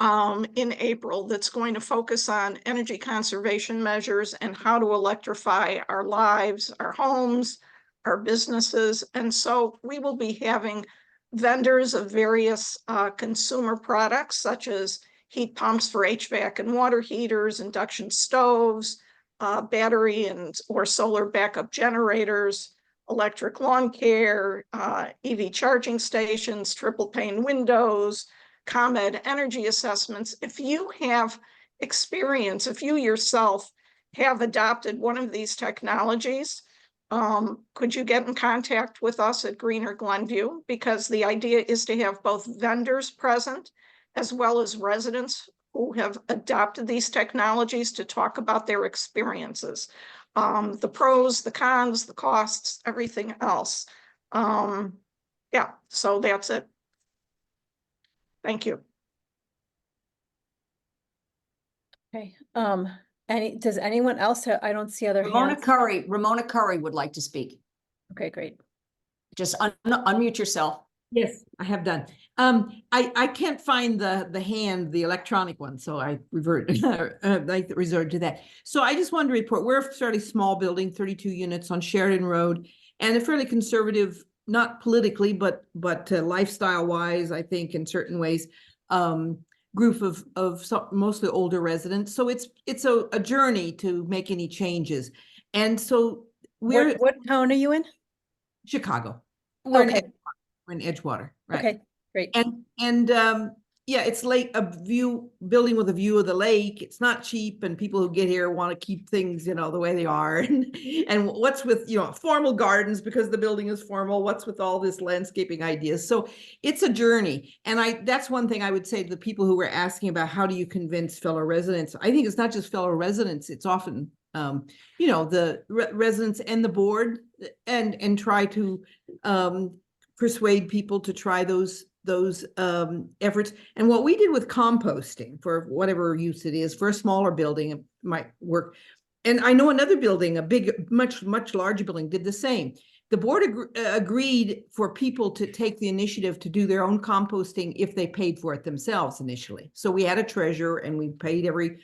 in April that's going to focus on energy conservation measures and how to electrify our lives, our homes, our businesses. And so we will be having vendors of various consumer products, such as heat pumps for HVAC and water heaters, induction stoves, battery or solar backup generators, electric lawn care, EV charging stations, triple pane windows, ComEd energy assessments. If you have experience, if you yourself have adopted one of these technologies, could you get in contact with us at Greener Glenview? Because the idea is to have both vendors present as well as residents who have adopted these technologies to talk about their experiences. The pros, the cons, the costs, everything else. Yeah, so that's it. Thank you. Okay. Does anyone else have, I don't see other hands. Ramona Curry would like to speak. Okay, great. Just unmute yourself. Yes, I have done. I can't find the electronic one, so I resort to that. So I just wanted to report, we're a fairly small building, 32 units on Sheridan Road, and a fairly conservative, not politically, but lifestyle wise, I think in certain ways, group of mostly older residents. So it's a journey to make any changes. And so What town are you in? Chicago. Okay. We're in Edgewater, right? Okay, great. And yeah, it's like building with a view of the lake. It's not cheap, and people who get here want to keep things, the way they are. And what's with, formal gardens because the building is formal, what's with all this landscaping ideas. So it's a journey. And that's one thing I would say to the people who were asking about how do you convince fellow residents. I think it's not just fellow residents, it's often the residents and the board, and try to persuade people to try those efforts. And what we did with composting, for whatever use it is, for a smaller building, it might work. And I know another building, a big, much larger building, did the same. The board agreed for people to take the initiative to do their own composting if they paid for it themselves initially. So we had a treasurer, and we paid every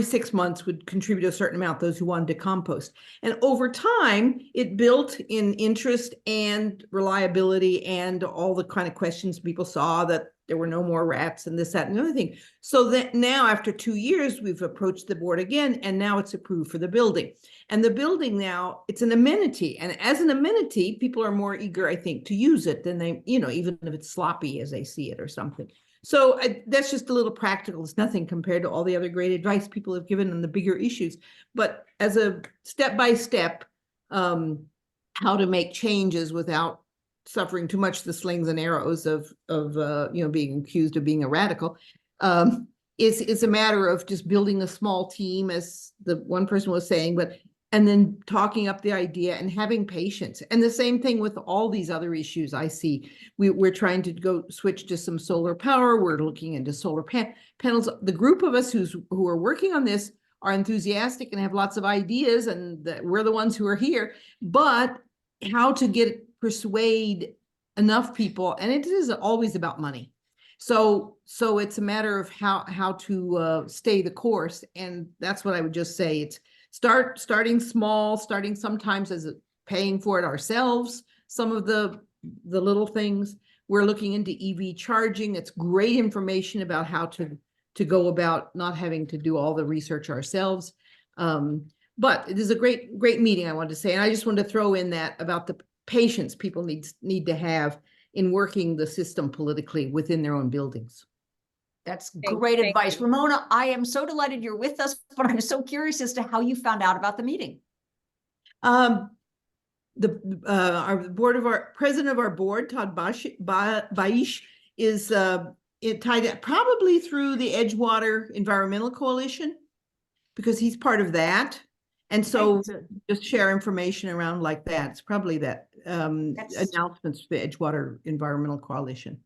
6 months would contribute a certain amount, those who wanted to compost. And over time, it built in interest and reliability and all the kind of questions people saw, that there were no more rats and this, that, and the other thing. So that now, after 2 years, we've approached the board again, and now it's approved for the building. And the building now, it's an amenity. And as an amenity, people are more eager, I think, to use it than they, even if it's sloppy as they see it or something. So that's just a little practical. It's nothing compared to all the other great advice people have given on the bigger issues. But as a step-by-step, how to make changes without suffering too much the slings and arrows of being accused of being a radical, is a matter of just building a small team, as the one person was saying, and then talking up the idea and having patience. And the same thing with all these other issues I see. We're trying to go switch to some solar power. We're looking into solar panels. The group of us who are working on this are enthusiastic and have lots of ideas, and we're the ones who are here. But how to persuade enough people, and it is always about money. So it's a matter of how to stay the course. And that's what I would just say. It's starting small, starting sometimes as paying for it ourselves, some of the little things. We're looking into EV charging. It's great information about how to go about not having to do all the research ourselves. But it is a great meeting, I wanted to say. And I just wanted to throw in that about the patience people need to have in working the system politically within their own buildings. That's Thank- great thank advice. you. Ramona, I am so delighted you're with us, but I'm so curious as to how you found out about the meeting. President of our board, Todd Baish, is tied probably through the Edgewater Environmental Coalition, because he's part of that. And so just share information around like that. It's probably that announcements for the Edgewater Environmental Coalition.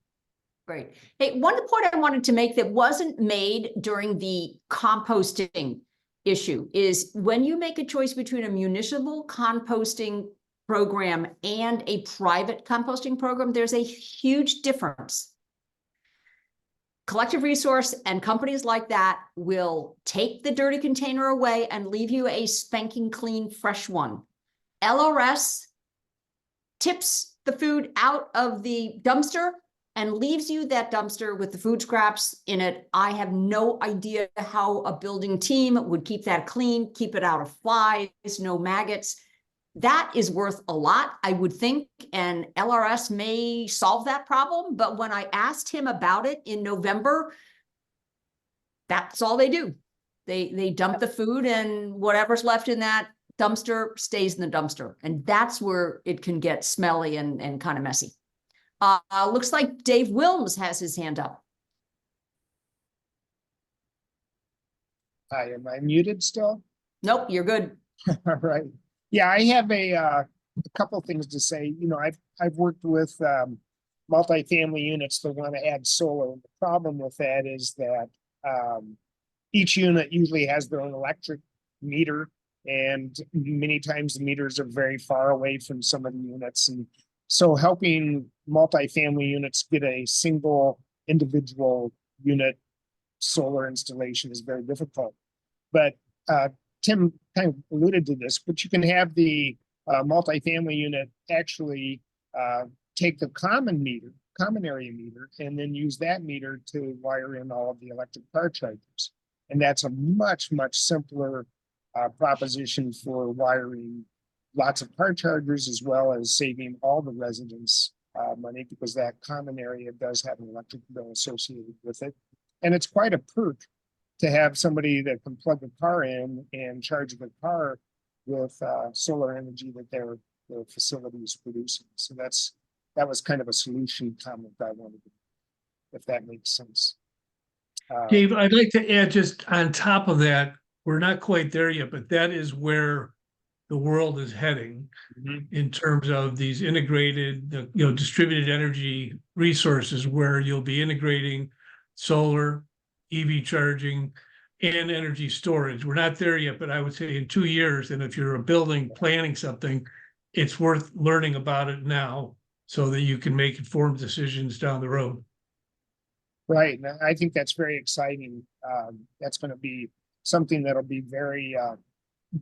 Great. Hey, one point I wanted to make that wasn't made during the composting issue is when you make a choice between a municipal composting program and a private composting program, there's a huge difference. Collective Resource and companies like that will take the dirty container away and leave you a spanking clean, fresh one. LRS tips the food out of the dumpster and leaves you that dumpster with the food scraps in it. I have no idea how a building team would keep that clean, keep it out of flies, no maggots. That is worth a lot, I would think, and LRS may solve that problem. But when I asked him about it in November, that's all they do. They dump the food, and whatever's left in that dumpster stays in the dumpster. And that's where it can get smelly and kind of messy. Looks like Dave Wilms has his hand up. Hi, am I muted still? Nope, you're good. All right. Yeah, I have a couple things to say. You know, I've worked with multifamily units that want to add solar. The problem with that is that each unit usually has their own electric meter, and many times the meters are very far away from some of the units. And so helping multifamily units get a single individual unit solar installation is very difficult. But Tim kind of alluded to this, but you can have the multifamily unit actually take the common area meter, and then use that meter to wire in all of the electric car chargers. And that's a much, much simpler proposition for wiring lots of car chargers, as well as saving all the residents money, because that common area does have an electric bill associated with it. And it's quite a perk to have somebody that can plug the car in and charge the car with solar energy that their facility is producing. So that was kind of a solution comment I wanted to, if that makes sense. Dave, I'd like to add just on top of that, we're not quite there yet, but that is where the world is heading in terms of these integrated, distributed energy resources, where you'll be integrating solar, EV charging, and energy storage. We're not there yet, but I would say in 2 years, and if you're a building planning something, it's worth learning about it now so that you can make informed decisions down the road. Right, and I think that's very exciting. That's going to be something that'll be very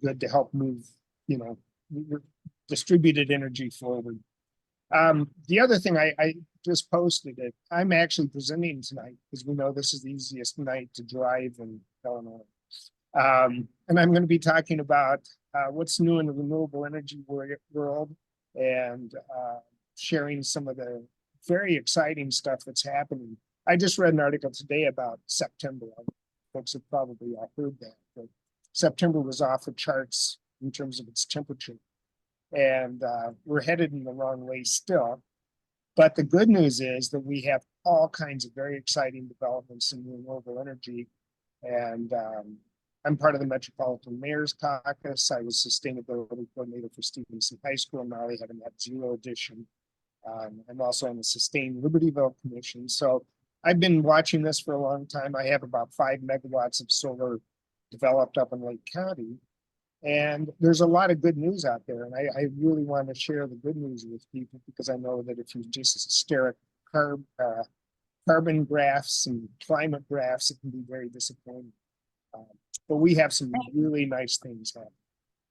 good to help move, distributed energy forward. The other thing I just posted it, I'm actually presenting tonight, because we know this is the easiest night to drive in Illinois. And I'm going to be talking about what's new in the renewable energy world, and sharing some of the very exciting stuff that's happening. I just read an article today about September. Folks have probably all heard that, but September was off the charts in terms of its temperature. And we're headed in the wrong way still. But the good news is that we have all kinds of very exciting developments in renewable energy. And I'm part of the Metropolitan Mayor's Caucus. I was sustainability coordinator for Stevenson High School. Now they have a net zero edition. I'm also on the Sustain Libertyville Commission. So I've been watching this for a long time. I have about 5 megawatts of solar developed up in Lake County. And there's a lot of good news out there. And I really want to share the good news with people, because I know that if you just stare at carbon graphs and climate graphs, it can be very disappointing. But we have some really nice things happening.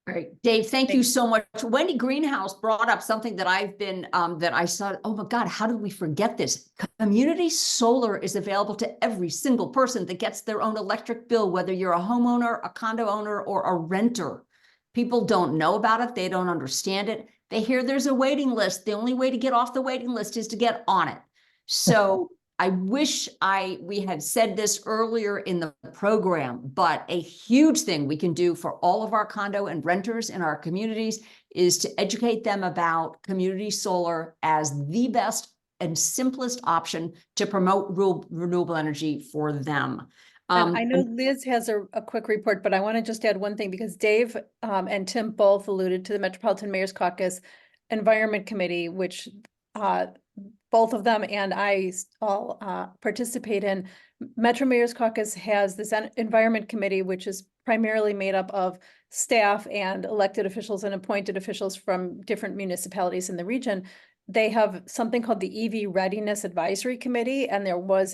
All right, Dave, thank you so much. Wendy Greenhouse brought up something that I've been, that I saw, oh my God, how did we forget this? Community solar is available to every single person that gets their own electric bill, whether you're a homeowner, a condo owner, or a renter. People don't know about it. They don't understand it. They hear there's a waiting list. The only way to get off the waiting list is to get on it. So I wish we had said this earlier in the program, but a huge thing we can do for all of our condo and renters in our communities is to educate them about community solar as the best and simplest option to promote renewable energy for them. And I know Liz has a quick report, but I want to just add one thing because Dave and Tim both alluded to the Metropolitan Mayor's Caucus Environment Committee, which both of them and I all participate in. Metro Mayor's Caucus has this Environment Committee, which is primarily made up of staff and elected officials and appointed officials from different municipalities in the region. They have something called the EV Readiness Advisory Committee, and there was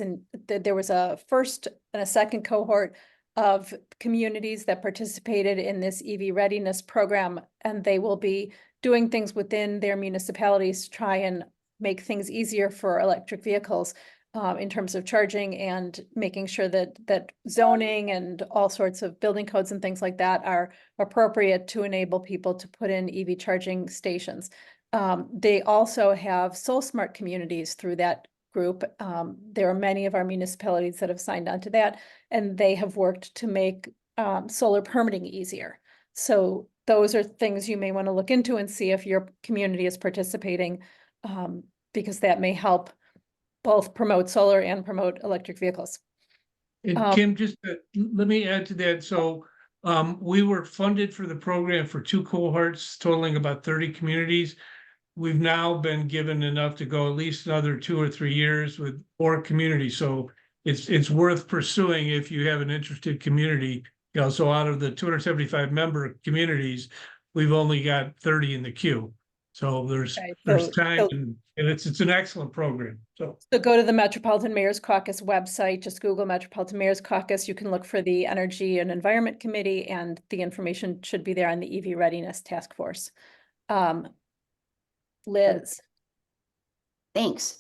a first and a second cohort of communities that participated in this EV Readiness program, and they will be doing things within their municipalities to try and make things easier for electric vehicles in terms of charging and making sure that zoning and all sorts of building codes and things like that are appropriate to enable people to put in EV charging stations. They also have Soul Smart communities through that group. There are many of our municipalities that have signed on to that, and they have worked to make solar permitting easier. So those are things you may want to look into and see if your community is participating, because that may help both promote solar and promote electric vehicles. And Kim, just let me add to that. So we were funded for the program for 2 cohorts totaling about 30 communities. We've now been given enough to go at least another 2 or 3 years with 4 communities. So it's worth pursuing if you have an interested community. You know, so out of the 275 member communities, we've only got 30 in the queue. So there's time, and it's an excellent program. So go to the Metropolitan Mayor's Caucus website, just Google Metropolitan Mayor's Caucus. You can look for the Energy and Environment Committee, and the information should be there on the EV Readiness Task Force. Liz. Thanks.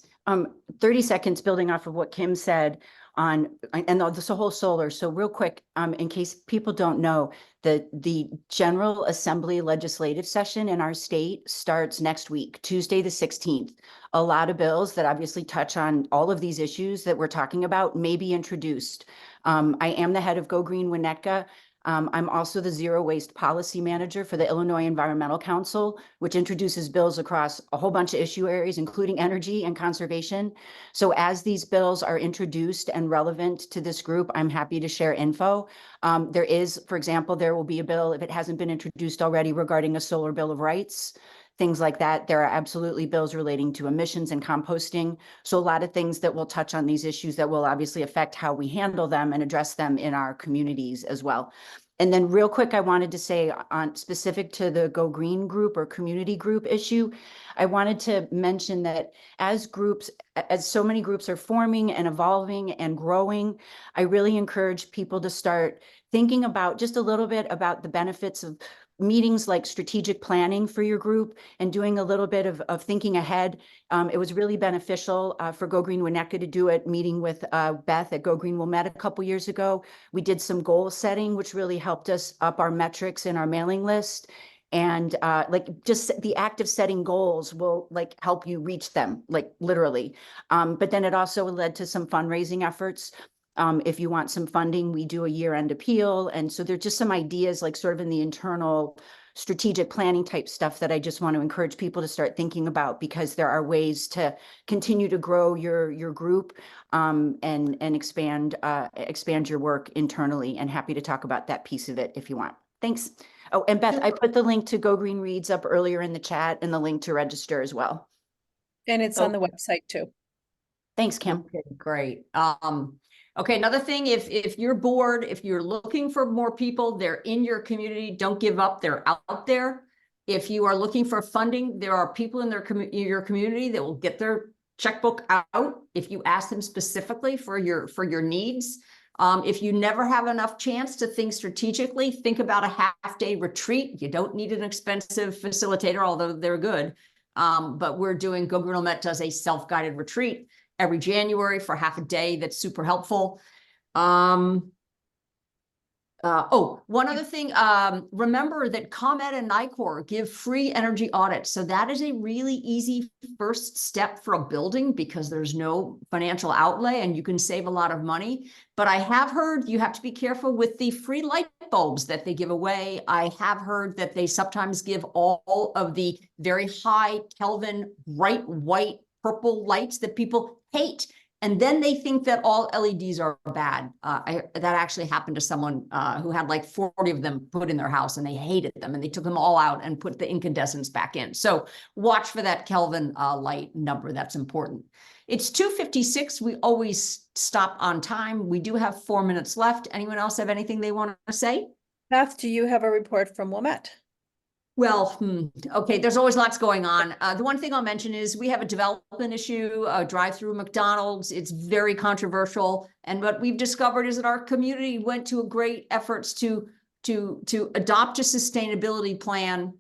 30 seconds building off of what Kim said on, and this whole solar. So real quick, in case people don't know, the General Assembly legislative session in our state starts next week, Tuesday, the 16th. A lot of bills that obviously touch on all of these issues that we're talking about may be introduced. I am the head of Go Green Winnetka. I'm also the Zero Waste Policy Manager for the Illinois Environmental Council, which introduces bills across a whole bunch of issue areas, including energy and conservation. So as these bills are introduced and relevant to this group, I'm happy to share info. There is, for example, there will be a bill, if it hasn't been introduced already, regarding a solar bill of rights, things like that. There are absolutely bills relating to emissions and composting. So a lot of things that will touch on these issues that will obviously affect how we handle them and address them in our communities as well. And then real quick, I wanted to say on specific to the Go Green group or community group issue, I wanted to mention that as so many groups are forming and evolving and growing, I really encourage people to start thinking about just a little bit about the benefits of meetings like strategic planning for your group and doing a little bit of thinking ahead. It was really beneficial for Go Green Winnetka to do it, meeting with Beth at Go Green Wilmette a couple years ago. We did some goal setting, which really helped us up our metrics in our mailing list. And like just the act of setting goals will like help you reach them, like literally. But then it also led to some fundraising efforts. If you want some funding, we do a year-end appeal. And so there's just some ideas like sort of in the internal strategic planning type stuff that I just want to encourage people to start thinking about, because there are ways to continue to grow your group and expand your work internally, and happy to talk about that piece of it if you want. Thanks. Oh, and Beth, I put the link to Go Green Reads up earlier in the chat and the link to register as well. And it's on the website too. Thanks, Kim. Okay, great. Okay, another thing, if you're bored, if you're looking for more people, they're in your community, don't give up, they're out there. If you are looking for funding, there are people in your community that will get their checkbook out if you ask them specifically for your needs. If you never have enough chance to think strategically, think about a half-day retreat. You don't need an expensive facilitator, although they're good. But we're doing, Go Green Wilmette does a self-guided retreat every January for half a day. That's super helpful. One other thing, remember that ComEd and NICOR give free energy audits. So that is a really easy first step for a building because there's no financial outlay and you can save a lot of money. But I have heard you have to be careful with the free light bulbs that they give away. I have heard that they sometimes give all of the very high Kelvin, bright white, purple lights that people hate. And then they think that all LEDs are bad. That actually happened to someone who had like 40 of them put in their house and they hated them and they took them all out and put the incandescents back in. So watch for that Kelvin light number. That's important. It's 2:56. We always stop on time. We do have 4 minutes left. Anyone else have anything they want to say? Beth, do you have a report from Wilmette? Well, okay, there's always lots going on. The one thing I'll mention is we have a development issue, drive-through McDonald's. It's very controversial. And what we've discovered is that our community went to a great efforts to adopt a sustainability plan.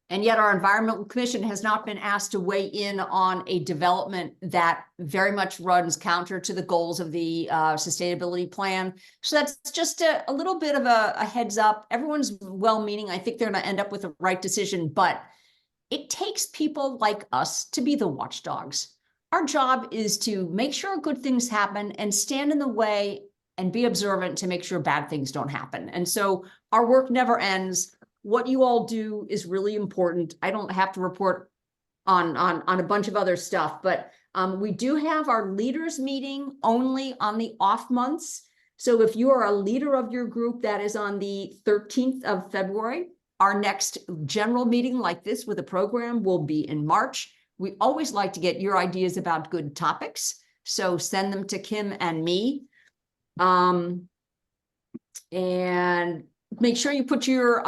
And yet our environmental commission has not been asked to weigh in on a development that very much runs counter to the goals of the sustainability plan. So that's just a little bit of a heads up. Everyone's well-meaning. I think they're going to end up with the right decision, but it takes people like us to be the watchdogs. Our job is to make sure good things happen and stand in the way and be observant to make sure bad things don't happen. And so our work never ends. What you all do is really important. I don't have to report on a bunch of other stuff, but we do have our leaders meeting only on the off months. So if you are a leader of your group, that is on the 13th of February. Our next general meeting like this with a program will be in March. We always like to get your ideas about good topics. So send them to Kim and me. And make sure you put your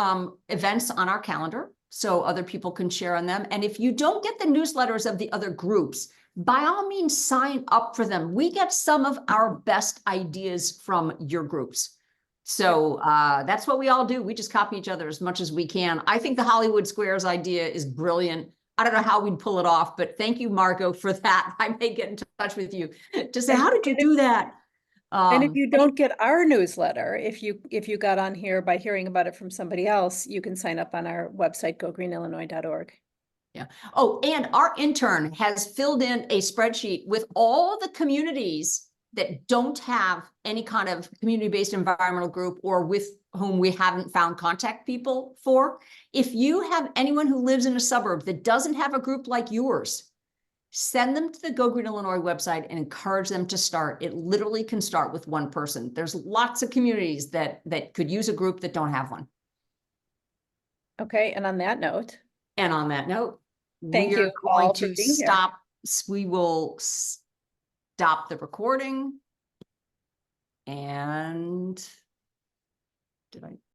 events on our calendar so other people can share on them. And if you don't get the newsletters of the other groups, by all means, sign up for them. We get some of our best ideas from your groups. So that's what we all do. We just copy each other as much as we can. I think the Hollywood Squares idea is brilliant. I don't know how we'd pull it off, but thank you, Margot, for that. I may get in touch with you to say, how did you do that? And if you don't get our newsletter, if you got on here by hearing about it from somebody else, you can sign up on our website, gogreenillinois.org. Yeah. Oh, and our intern has filled in a spreadsheet with all the communities that don't have any kind of community-based environmental group or with whom we haven't found contact people for. If you have anyone who lives in a suburb that doesn't have a group like yours, send them to the Go Green Illinois website and encourage them to start. It literally can start with one person. There's lots of communities that could use a group that don't have one. Okay, and on that note. Thank you all for being here. We will stop the recording. And did I